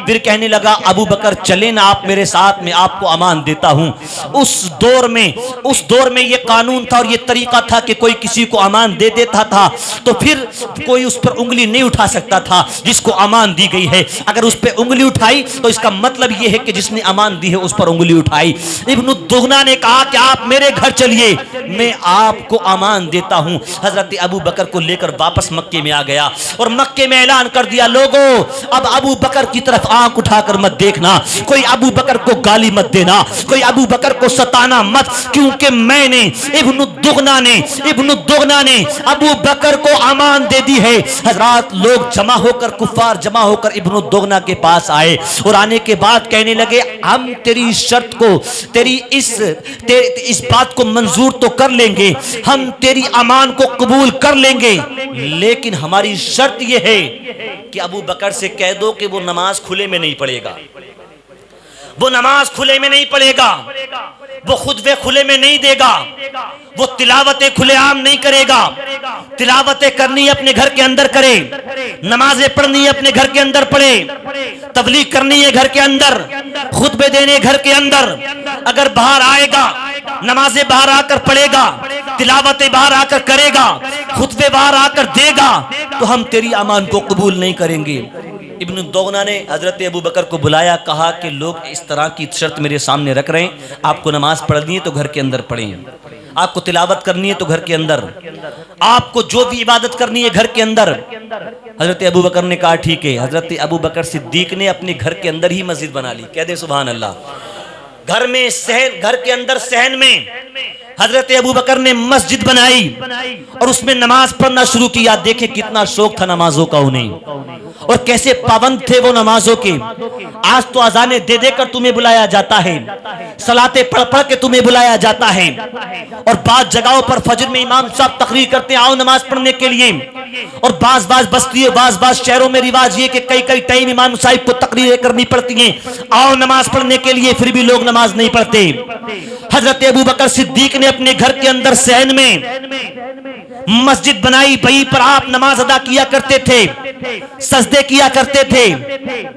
फिर कहने लगा अबू बकर चले ना आप मेरे साथ में, आपको अमान देता हूं। उस दौर में ये कानून था और ये तरीका था कि कोई किसी को अमान दे देता था तो फिर कोई उस पर उंगली नहीं उठा सकता था जिसको अमान दी गई है। अगर उस पर उंगली उठाई तो इसका मतलब यह है कि जिसने अमान दी है उस पर उंगली उठाई। इब्नु दुगना ने कहा कि आप मेरे घर चलिए, मैं आपको अमान देता देखता हूँ हजरत अबू बकर को लेकर वापस मक्के में आ गया और मक्के में ऐलान कर दिया, लोगों अब अबू बकर की तरफ आंख उठाकर मत देखना, कोई अबू बकर को गाली मत देना, कोई अबू बकर को सताना मत, क्योंकि मैंने इब्नु दुगना ने अबू बकर को अमान दे दी है। हजरात लोग जमा होकर, कुफार जमा होकर इब्नु दुगना के पास आए और आने के बाद कहने लगे, हम तेरी शर्त को, तेरी इस बात को मंजूर तो कर लेंगे, हम तेरी अमान को कबूल कर लेंगे, लेकिन हमारी शर्त यह है कि अबू बकर से कह दो कि वो नमाज खुले में नहीं पढ़ेगा, वो नमाज खुले में नहीं पढ़ेगा, वो खुतबे खुले में नहीं देगा, वो तिलावतें खुलेआम नहीं करेगा, तिलावतें करनी अपने घर के अंदर करे, नमाजें पढ़नी अपने घर के अंदर पढ़े, तबलीग करनी है घर के अंदर, खुतबे देने घर के अंदर, अगर बाहर आएगा नमाजें बाहर आकर पढ़ेगा, तिलावतें बाहर आकर करेगा, खुतबे बाहर आकर देगा, तो हम तेरी अमान को कबूल नहीं करेंगे। इब्न दुगना ने हजरत अबू बकर को बुलाया, कहा कि लोग इस तरह की शर्त मेरे सामने रख रहे हैं, आपको नमाज पढ़नी है तो घर के अंदर पढ़ें, आपको तिलावत करनी है तो घर के अंदर, आपको जो भी इबादत करनी है घर के अंदर। हजरत अबू बकर ने कहा ठीक है। हजरत अबू बकर सिद्दीक ने अपने घर के अंदर ही मस्जिद बना ली, कह दे सुभान अल्लाह। घर में सहन, घर के अंदर सहन में हजरत अबू बकर ने मस्जिद बनाई और उसमें नमाज पढ़ना शुरू किया। देखे कितना शौक था नमाजों का उन्हें और कैसे पाबंद थे वो नमाजों के। आज तो अजाने दे देकर तुम्हें बुलाया जाता है, सलाते पढ़ पढ़ के तुम्हें बुलाया जाता है और बाज़ जगहों पर फजर में इमाम साहब तकरीर करते हैं, आओ नमाज पढ़ने के लिए, और बाज़ बस्ती, बाज़ शहरों में रिवाज ये कि कई टाइम इमाम साहब को तकरीरें करनी पड़ती हैं, आओ नमाज पढ़ने के लिए, फिर भी लोग नमाज नहीं पढ़ते। हजरत अबू बकर सिद्दीक ने अपने घर के अंदर सहन में मस्जिद बनाई, वहीं पर आप नमाज अदा किया करते थे, सजदे किया करते थे।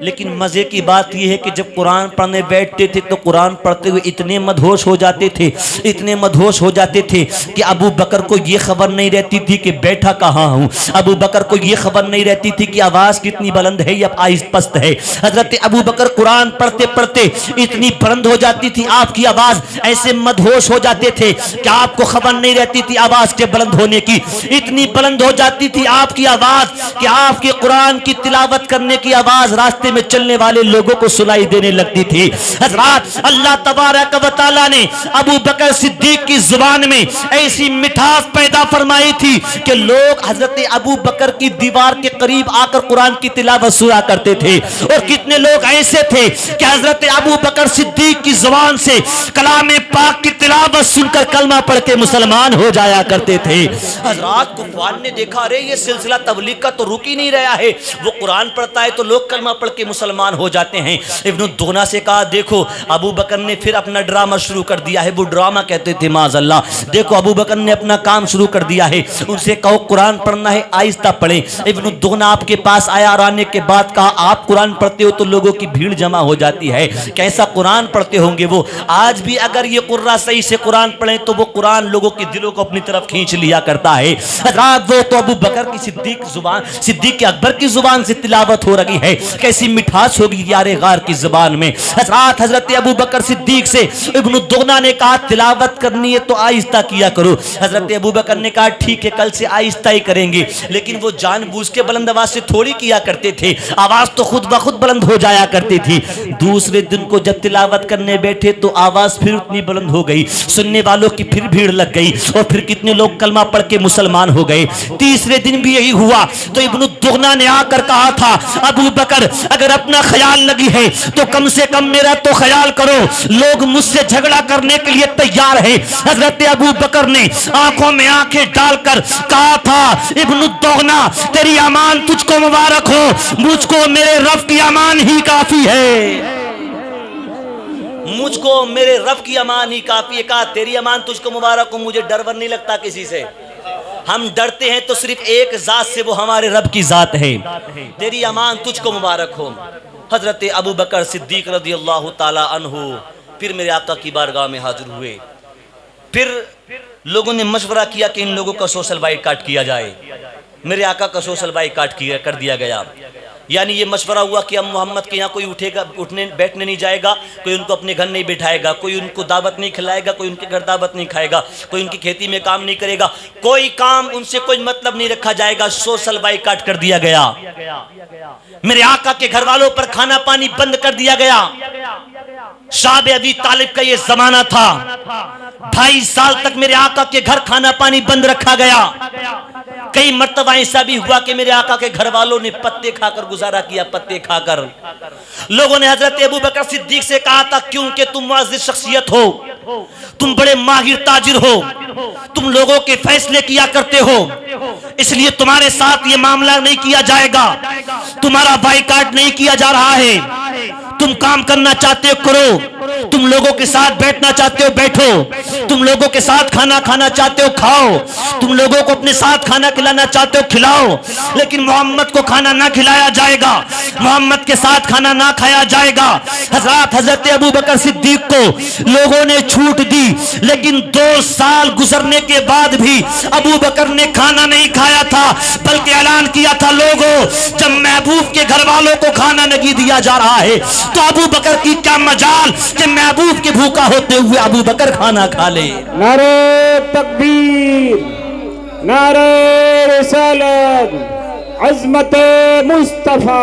लेकिन मजे की बात यह है कि जब कुरान पढ़ने बैठते थे तो कुरान पढ़ते हुए इतने मदहोश हो जाते थे, इतने मदहोश हो जाते थे कि अबू बकर को यह खबर नहीं रहती थी कि बैठा कहाँ हूँ, अबू बकर को यह खबर नहीं रहती थी कि आवाज कितनी बुलंद है या आहिस्ता पस्त है। हजरत अबू बकर कुरान पढ़ते पढ़ते इतनी बुलंद हो जाती थी, आपकी आवाज ऐसे मदहोश हो जाते थे कि आपको खबर नहीं रहती थी आवाज के बुलंद होने की, इतनी बुलंद हो जाती थी आपकी आवाज कि आपके कुरान की तिलावत करने की आवाज रास्ते में चलने वाले लोगों को सुनाई देने लगती थी। हजरात अल्लाह तबारक व तआला ने अबू बकर सिद्दीक की जुबान में ऐसी मिठास पैदा फरमाई थी कि लोग हजरत अबू बकर की दीवार के करीब आकर कुरान की तिलावत सुना करते थे। और कितने लोग ऐसे थे कि हजरत अबू बकर सिद्दीक की जुबान से कलाम पाक की तिलावत सुनकर कलमा पढ़ के मुसलमान हो जाया करते थे। हजरात कुफार ने देखा, अरे ये सिलसिला तबलीग का तो रुक ही नहीं रहा है, वो कुरान पढ़ता है तो लोग कलमा पढ़ के मुसलमान हो जाते हैं। इब्न दुगना से कहा, देखो अबू बकर ने फिर अपना ड्रामा शुरू कर दिया है, वो ड्रामा कहते थे माज़अल्लाह, देखो अबू बकर ने अपना काम शुरू कर दिया है, उनसे कहो कुरान पढ़ना है आहिस्ता पढ़े। इब्न दुगना आपके पास आया और आने के बाद कहा, आप कुरान पढ़ते हो तो लोगों की भीड़ जमा हो जाती है, कैसा कुरान पढ़ते होंगे वो। आज भी अगर ये कुर्रा सही से कुरान पढ़े तो वो कुरान लोगों के दिलों को अपनी तरफ खींच लिया करता है। रात वो तो अबू बकर की सिद्दीक के अकबर की जुबान से तिलावत हो रही है, कैसी मिठास होगी यारे गार की जुबान में। हजरत अबू बकर सिद्दीक से इब्न दुगना ने कहा, तिलावत करनी है तो आहिस्ता किया करो। हजरत अबू बकर ने कहा, ठीक है कल से आहिस्ता ही करेंगे, लेकिन वो जानबूझ के बुलंद आवाज से थोड़ी किया करते थे, आवाज तो खुद ब खुद बुलंद हो जाया करती थी। दूसरे दिन को जब तिलावत करने बैठे तो आवाज फिर उतनी बुलंद हो गई, सुनने वालों की फिर भीड़ लग गई और फिर कितने लोग कलमा पढ़ के मुसलमान हो गए। तीसरे दिन भी यही हुआ तो इब्न दुगना ने आकर कहा था, अबू बकर अगर अपना ख्याल लगी है तो कम से कम मेरा तो ख्याल करो, लोग मुझसे झगड़ा करने के लिए तैयार है। हजरत अबू बकर ने आंखों में आंखें डालकर कहा था, इब्न दुगना तेरी अमान तुझको मुबारक हो, मुझको मेरे रब की अमान ही काफी है, मुझको मेरे रब की अमान ही काफी है। कहा तेरी अमान तुझको मुबारक हो, मुझे डर वर नहीं लगता किसी से, हम डरते हैं तो सिर्फ एक जात से, वो हमारे रब की जात है, तेरी अमान तुझको मुबारक हो। हजरत अबू बकर सिद्दीक रज़ी अल्लाह ताला अन्हु फिर मेरे आका की बारगाह में हाजिर हुए। फिर लोगों ने मशवरा किया कि इन लोगों का सोशल बाइकाट किया जाए। मेरे आका का सोशल बाइकाट कर दिया गया। यानी ये मशवरा हुआ कि अब मोहम्मद के यहाँ कोई उठेगा, उठने बैठने नहीं जाएगा, कोई उनको अपने घर नहीं बिठाएगा, कोई उनको दावत नहीं खिलाएगा, कोई उनके घर दावत नहीं खाएगा, कोई उनकी खेती में काम नहीं करेगा, कोई काम उनसे कोई मतलब नहीं रखा जाएगा। सोशल बाइकाट कर दिया गया। मेरे आका के घर वालों पर खाना पानी बंद कर दिया गया। शाह अबी तालिब का ये जमाना था। 2.5 साल तक मेरे आका के घर खाना पानी बंद रखा गया। कई मर्तबा ऐसा भी हुआ कि मेरे आका के घर वालों ने पत्ते खाकर गुजारा किया। पत्ते खाकर लोगों ने हजरत अबू बकर सिद्दीक से कहा था, क्योंकि तुम मुअज़्ज़िज़ शख्सियत हो, तुम बड़े माहिर ताजिर हो, तुम लोगों के फैसले किया करते हो, इसलिए तुम्हारे साथ ये मामला नहीं किया जाएगा, तुम्हारा बाइकाट नहीं किया जा रहा है। तुम काम करना चाहते हो करो, तुम लोगों के साथ बैठना चाहते हो बैठो, तुम लोगों के साथ खाना खाना चाहते हो खाओ, तुम लोगों को अपने साथ खाना खिलाना चाहते हो खिलाओ, लेकिन मोहम्मद को खाना ना खिलाया जाएगा, मोहम्मद के साथ खाना ना खाया जाएगा। हजरत अबू बकर सिद्दीक को लोगों ने छूट दी, लेकिन 2 साल गुजरने के बाद भी अबू बकर ने खाना नहीं खाया था, बल्कि ऐलान किया था, लोगों जब महबूब के घर वालों को खाना नहीं दिया जा रहा है तो अबू बकर की क्या मजाल कि महबूब के भूखा होते हुए अबू बकर खाना खा ले। नारे तकबीर, नारे रिसालत, अज़मत मुस्तफा,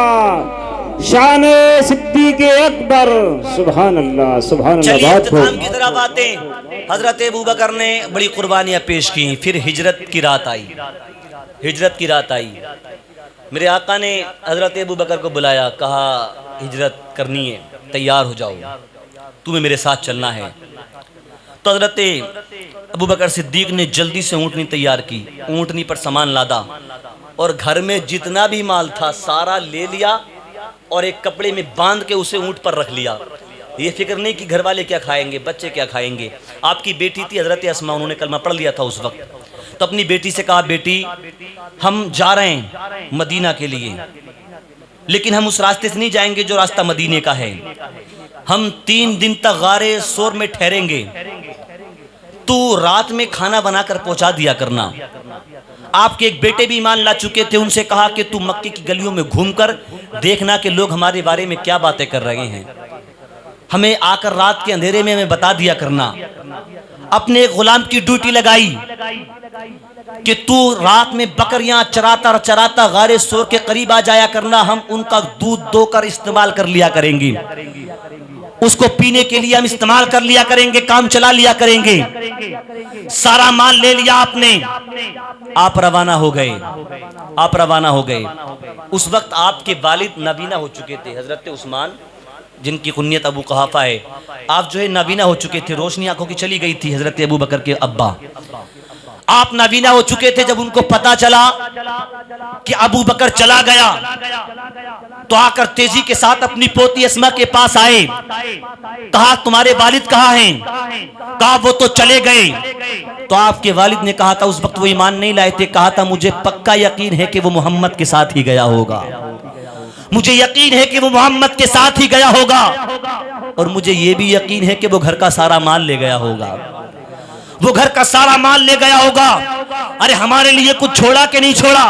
शान सिद्दीक अकबर, सुभान अल्लाह सुभान अल्लाह। चलिए इख्तिताम की तरफ आते हैं। हजरत अबू बकर ने बड़ी कुर्बानियां पेश की। फिर हिजरत की रात आई। हिजरत की रात आई। मेरे आका ने हजरत अबू बकर को बुलाया, कहा हिजरत करनी है, तैयार हो जाओ, तुम्हें मेरे साथ चलना है। तो हजरत अबू बकर सिद्दीक ने जल्दी से ऊँटनी तैयार की, ऊँटनी पर सामान लादा और घर में जितना भी माल था सारा ले लिया और एक कपड़े में बांध के उसे ऊँट पर रख लिया। ये फिक्र नहीं कि घर वाले क्या खाएंगे, बच्चे क्या खाएंगे। आपकी बेटी थी हजरत अस्मा, उन्होंने कलमा पढ़ लिया था उस वक्त। तो अपनी बेटी से कहा, बेटी हम जा रहे हैं मदीना के लिए, लेकिन हम उस रास्ते से नहीं जाएंगे जो रास्ता मदीने का है। हम 3 दिन तक गारे सोर में ठहरेंगे, तू रात में खाना बनाकर पहुंचा दिया करना। आपके एक बेटे भी ईमान ला चुके थे, उनसे कहा कि तू मक्के की गलियों में घूमकर देखना कि लोग हमारे बारे में क्या बातें कर रहे हैं, हमें आकर रात के अंधेरे में हमें बता दिया करना। अपने एक गुलाम की ड्यूटी लगाई कि तू रात में बकरियां चराता चराता गारे सोर के करीब आ जाया करना, हम उनका दूध दोकर इस्तेमाल कर लिया करेंगे, उसको पीने के लिए हम इस्तेमाल कर लिया करेंगे, काम चला लिया करेंगे। सारा माल ले लिया आपने, आप रवाना हो गए। आप रवाना हो गए। उस वक्त आपके वालिद नाबीना हो चुके थे, हजरत उस्मान जिनकी कुन्नियत अबू कहाफा है, आप जो है नाबीना हो चुके थे, रोशनी आंखों की चली गई थी। हजरत अबू बकर के अब्बा आप नाबीना हो चुके थे। जब उनको पता चला कि अबू बकर चला गया तो आकर तेजी के साथ अपनी पोती अस्मा के पास आए, कहा तुम्हारे वालिद कहाँ हैं? कहा वो तो चले गए। तो आपके वालिद ने कहा था, उस वक्त वो ईमान नहीं लाए थे, कहा था मुझे पक्का यकीन है कि वो मोहम्मद के साथ ही गया होगा, मुझे यकीन है कि वो मोहम्मद के साथ ही गया होगा, और मुझे ये भी यकीन है कि वो घर का सारा माल ले गया होगा, वो घर का सारा माल ले गया होगा। अरे हमारे लिए कुछ छोड़ा कि नहीं छोड़ा?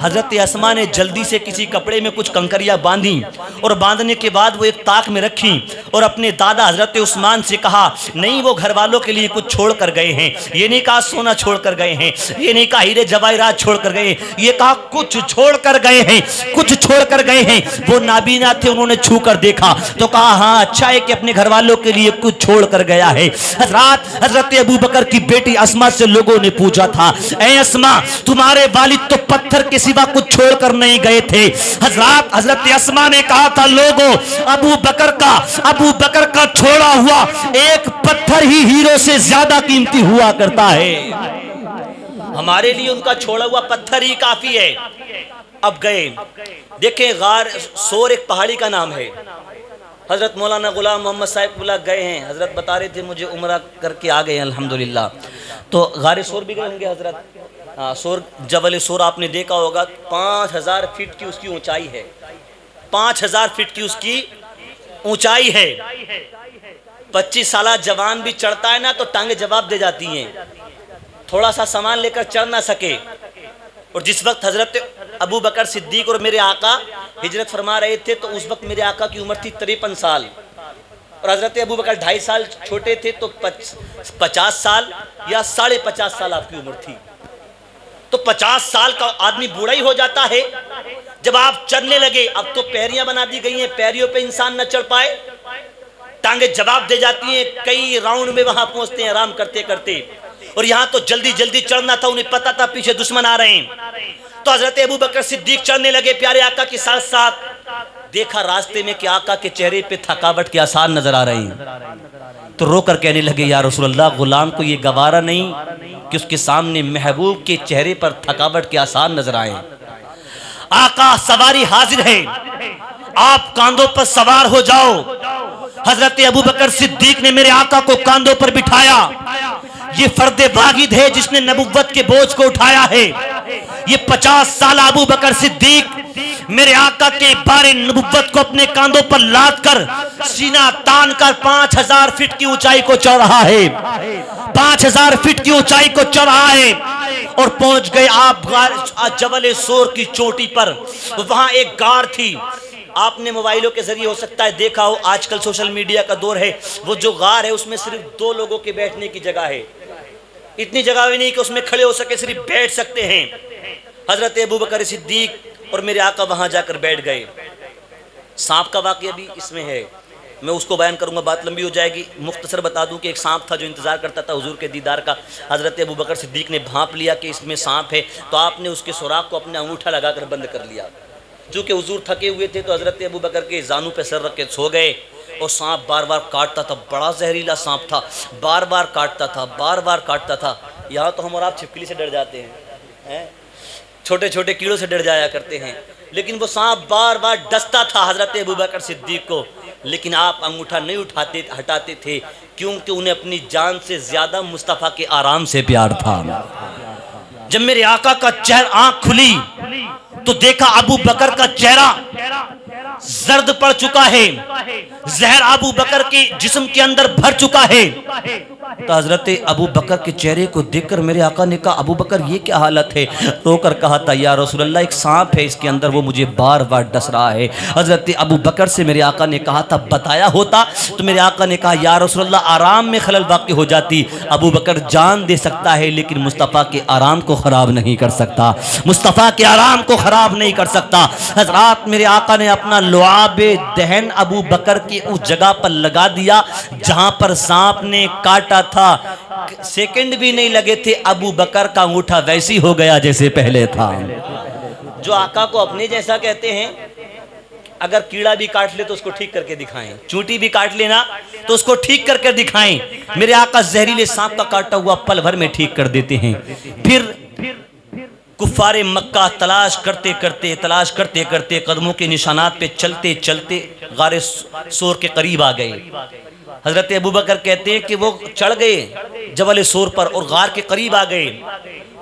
हजरत अस्मा ने जल्दी से किसी कपड़े में कुछ कंकरियां बांधी और बांधने के बाद वो एक ताक में रखी और अपने दादा हजरत उस्मान से कहा, नहीं वो घर वालों के लिए कुछ छोड़ कर गए हैं। ये नहीं कहा सोना छोड़ कर गए हैं, ये नहीं कहा हीरे जवाहरात छोड़ कर गए, ये कहा कुछ छोड़ कर गए हैं, कुछ छोड़ कर गए हैं। वो नाबीना थे, उन्होंने छू कर देखा तो कहा हाँ अच्छा है कि अपने घर वालों के लिए कुछ छोड़ कर गया है। हजरत अबू बकर की बेटी अस्मा से लोगों ने पूछा था, ऐ अस्मा तुम्हारे वालिद तो पत्थर के सिवा कुछ छोड़कर नहीं गए थे। हजरत अस्मा ने कहा था, लोगों अबू बकर का छोड़ा हुआ एक पत्थर ही हीरो से ज्यादा कीमती हुआ करता है, हमारे लिए उनका छोड़ा हुआ पत्थर ही काफी है। अब गए, देखें गार सोर एक पहाड़ी का नाम है। हजरत मौलाना गुलाम मोहम्मद साहिबुल्लाह गए हैं, हजरत बता रहे थे मुझे उम्रा करके आ गए हैं अल्हम्दुलिल्लाह। तो गारे सोर भी गए होंगे हजरत। सोर जबल सोर आपने देखा होगा, 5000 फीट की उसकी ऊंचाई है, 5000 फीट की उसकी ऊंचाई है। 25 साल जवान भी चढ़ता है ना तो टांगे जवाब दे जाती हैं, थोड़ा सा सामान लेकर चढ़ ना सके। और जिस वक्त हजरत अबू बकर सिद्दीक और मेरे आका हिजरत फरमा रहे थे तो उस वक्त मेरे आका की उम्र थी 53 साल और हजरत अबू बकर 2.5 साल छोटे थे, तो 50 साल या 50.5 साल आपकी उम्र थी। तो 50 साल का आदमी बूढ़ा ही हो जाता है। जब आप चलने लगे, अब तो पैरियां बना दी गई हैं, पैरियों पे इंसान न चढ़ पाए, टांगे जवाब दे जाती हैं, कई राउंड में वहां पहुंचते हैं आराम करते करते। और यहां तो जल्दी जल्दी चढ़ना था, उन्हें पता था पीछे दुश्मन आ रहे हैं। तो हजरत अबू बकर सिद्दीक चढ़ने लगे प्यारे आका के साथ साथ। देखा रास्ते में कि आका के चेहरे पे थकावट के आसार नजर आ रहे हैं, तो रोकर कहने लगे या रसूलल्लाह, गुलाम को ये गवारा नहीं कि उसके सामने महबूब के चेहरे पर थकावट के आसार नजर आए। आका सवारी हाजिर है, आप कांधों पर सवार हो जाओ। हजरत अबू बकर सिद्दीक ने मेरे आका को कांधों पर बिठाया। ये फर्दे वाहिद है जिसने नबुव्वत के बोझ को उठाया है। ये 50 साल अबू बकर सिद्दीक मेरे आका के बारे नबुव्वत को अपने कांधों पर लाद कर सीना तान कर 5000 फीट की ऊंचाई को चढ़ रहा है। 5000 फीट की ऊंचाई को चढ़ रहा है और पहुंच गए आप जबल सोर की चोटी पर। वहां एक गार थी, आपने मोबाइलों के जरिए हो सकता है देखा हो, आजकल सोशल मीडिया का दौर है। वो जो गार है उसमें सिर्फ 2 लोगों के बैठने की जगह है, इतनी जगह भी नहीं कि उसमें खड़े हो सके, सिर्फ बैठ सकते हैं। हजरत अबू बकर सिद्दीक और मेरे आका वहां जाकर बैठ गए। सांप का वाकया भी इसमें है, मैं उसको बयान करूंगा, बात लंबी हो जाएगी। मुख्तसर बता दूं कि एक सांप था जो इंतजार करता था हुजूर के दीदार का। हजरत अबू बकर सिद्दीक ने भांप लिया कि इसमें सांप है, तो आपने उसके सुराख को अपना अंगूठा लगाकर बंद कर लिया। चूंकि हुजूर थके हुए थे तो हजरत अबू बकर के जानू पे सर रख के सो गए और सांप बार बार काटता था। बड़ा जहरीला सांप था, बार बार काटता था, बार बार काटता था। यहाँ तो हम और आप छिपकली से डर जाते हैं, छोटे छोटे कीड़ों से डर जाया करते हैं, लेकिन वो सांप बार बार डसता था हजरत अबू बकर सिद्दीक को। लेकिन आप अंगूठा नहीं हटाते थे, क्योंकि उन्हें अपनी जान से ज्यादा मुस्तफ़ा के आराम से प्यार था। जब मेरे आका का चेहरा आंख खुली तो देखा अबू बकर का चेहरा जर्द पड़ चुका है, जहर अबू बकर के जिस्म के अंदर भर चुका है। तो हजरत अबू बकर के चेहरे को देखकर मेरे आका ने कहा, अबू बकर ये क्या हालत है? रोकर कहा था, या रसूलल्लाह एक सांप है इसके अंदर, वो मुझे बार बार डस रहा है। हजरत अबू बकर से मेरे आका ने कहा था, बताया होता तो मेरे आका ने कहा, या रसूलल्लाह आराम में खलल वाक़ई हो जाती। अबू बकर जान दे सकता है लेकिन मुस्तफ़ा के आराम को ख़राब नहीं कर सकता, मुस्तफ़ा के आराम को ख़राब नहीं कर सकता। हजरात मेरे आका ने अपना लुआबे दहन अबू बकर की उस जगह पर लगा दिया जहां पर सांप ने काटा था। सेकंड भी नहीं लगे थे, अबू बकर का अंगूठा वैसी हो गया जैसे पहले था। जो आका को अपने जैसा कहते हैं, अगर कीड़ा भी काट ले तो उसको ठीक करके दिखाएं, चूंटी भी काट लेना तो उसको ठीक करके दिखाएं। मेरे आका जहरीले सांप का काटा हुआ पल भर में ठीक कर देते हैं। फिर कुफ्फारे मक्का तलाश करते करते कदमों के निशानात पे चलते चलते गारे सोर के करीब आ गए। हजरत अबू बकर कहते हैं कि वो चढ़ गए जबल सोर पर और गार के करीब आ गए।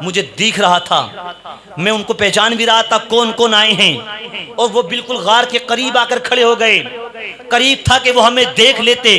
मुझे दिख रहा था, मैं उनको पहचान भी रहा था कौन कौन आए हैं, और वो बिल्कुल गार के करीब आकर खड़े हो गए। करीब था कि वो हमें देख लेते।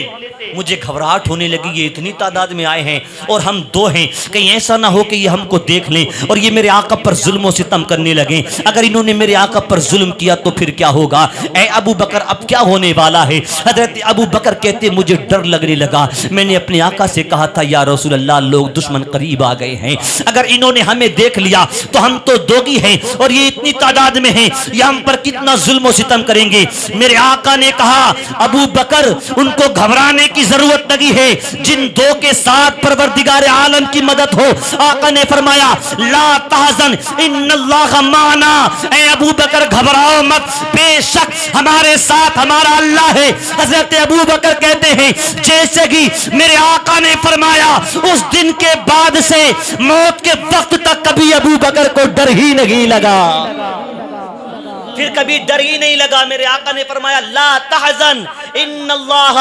मुझे घबराहट होने लगी, ये इतनी तादाद में आए हैं और हम 2 हैं, कहीं ऐसा ना हो कि ये हमको देख लें और ये मेरे आका पर जुल्म और सितम करने लगे। अगर इन्होंने मेरे आका पर जुल्म किया तो फिर क्या होगा? ए अबू बकर, अब क्या होने वाला है? हजरत अबू बकर कहते, मुझे डर लगने लगा। मैंने अपने आका से कहा था, या रसूल अल्लाह, लोग दुश्मन करीब आ गए हैं, अगर इन्होंने हमें देख लिया तो हम तो दोगी हैं और ये इतनी तादाद में हैं, ये हम पर कितना जुल्म और सितम करेंगे। मेरे आका ने कहा, अबू बकर, उनको घबराने की जरूरत नहीं है, जिन 2 के साथ परवरदिगार आलम की मदद हो। आका ने फरमाया, ला तहज़न इन्नल्लाह माना, ए अबू बकर घबराओ मत, बेशक हमारे साथ हमारा अल्लाह है। हजरत अबू बकर कहते हैं, जैसे कि मेरे आका ने फरमाया, उस दिन के बाद से मौत के वक्त तक कभी अबू बकर को डर ही नहीं लगा, फिर कभी डर ही नहीं लगा। मेरे आका ने फरमाया, ला तहज़न इन्नल्लाह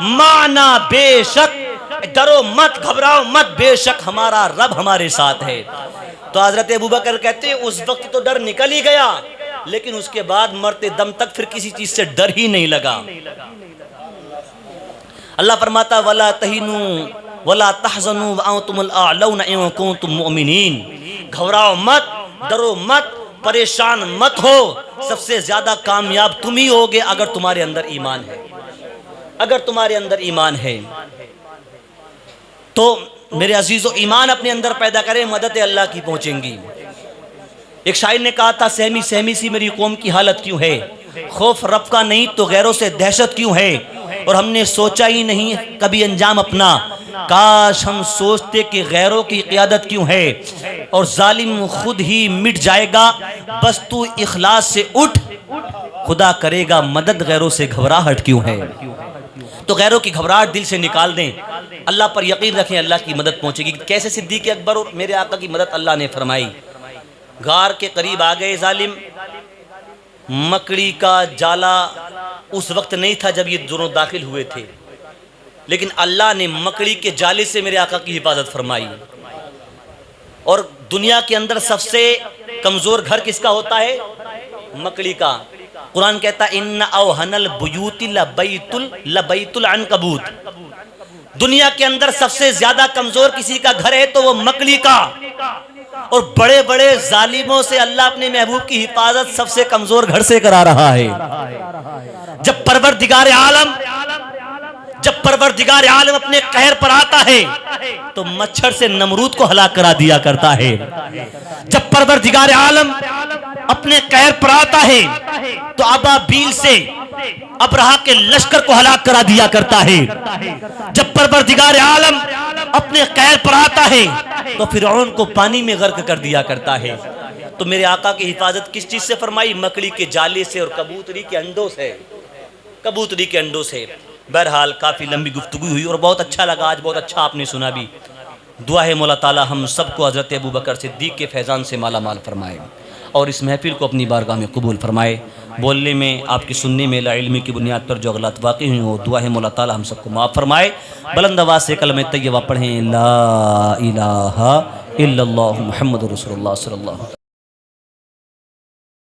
माना, बेशक डरो मत, घबराओ मत, बेशक हमारा रब हमारे साथ है। तो हजरत अबू बकर कहते हैं, उस वक्त तो डर निकल ही गया, लेकिन उसके बाद मरते दम तक फिर किसी चीज से डर ही नहीं लगा। अल्लाह फरमाता, वला तहिनू वला तहज़नू व अंतुमुल अअलौना इन कुंतुम मुमिनीन, घबराओ मत, डरो मत, परेशान मत हो, सबसे ज्यादा कामयाब तुम ही होगे अगर तुम्हारे अंदर ईमान है। अगर तुम्हारे अंदर ईमान है तो मेरे अजीजों, ईमान अपने अंदर पैदा करें, मदद अल्लाह की पहुंचेंगी। एक शायर ने कहा था, सहमी सहमी सी मेरी कौम की हालत क्यों है, खौफ रब का नहीं तो गैरों से दहशत क्यों है, और हमने सोचा ही नहीं कभी अंजाम अपना, काश हम सोचते कि गैरों की क़ियादत क्यों है, और जालिम खुद ही मिट जाएगा, बस तू इखलास से उठ, खुदा करेगा मदद, गैरों से घबराहट क्यों है। तो गैरों की घबराहट दिल से निकाल दें, अल्लाह पर यकीन रखें, अल्लाह की मदद पहुंचेगी। कैसे सिद्दीक़ अकबर और मेरे आका की मदद अल्लाह ने फरमाई। गार के करीब आ गए जालिम, मकड़ी का जाला उस वक्त नहीं था जब ये दोनों दाखिल हुए थे, लेकिन अल्लाह ने मकड़ी के जाले से मेरे आका की हिफाजत फरमाई। और दुनिया के अंदर सबसे कमजोर घर किसका होता है? मकड़ी का। कुरान कहता है इन्ना अवहनल बुयूति लबैतुल अनकबूत। दुनिया के अंदर सबसे ज्यादा कमजोर किसी का घर है तो वो मकड़ी का। और बड़े बड़े जालिमों से अल्लाह अपने महबूब की हिफाजत सबसे कमजोर घर से करा रहा है। जब परवरदिगार आलम अपने कहर पर आता है तो मच्छर से नमरूद को हलाक करा दिया करता है। जब परवरदिगार आलम अपने कहर पर आता है तो अबाबील से अबरहा के लश्कर को हलाक करा दिया करता है। जब परवरदिगार आलम अपने कहर पर आता है तो फिरौन को पानी में गर्क कर दिया करता है। तो मेरे आका की हिफाजत किस चीज से फरमाई? मकड़ी के जाले से और कबूतरी के अंडों से। कबूतरी के अंडों से। बहरहाल काफ़ी लंबी गुफ्तगू हुई और बहुत अच्छा लगा, आज बहुत अच्छा आपने सुना भी। दुआ है मौला ताला हम सबको हज़रत अबू बकर सिद्दीक़ के फैज़ान से माला माल फरमाए और इस महफिल को अपनी बारगाह में कबूल फरमाए। बोलने में, आपकी सुनने में, इल्मी की बुनियाद पर जो गलत वाक़ई हुई हो, दुआ है मौला ताला हम सबको माफ़ फरमाए। बुलंद आवाज़ से कलमे तय्यबा पढ़ें, ला इलाहा इल्लल्लाहु मुहम्मदुर रसूलुल्लाह सल्लल्लाहु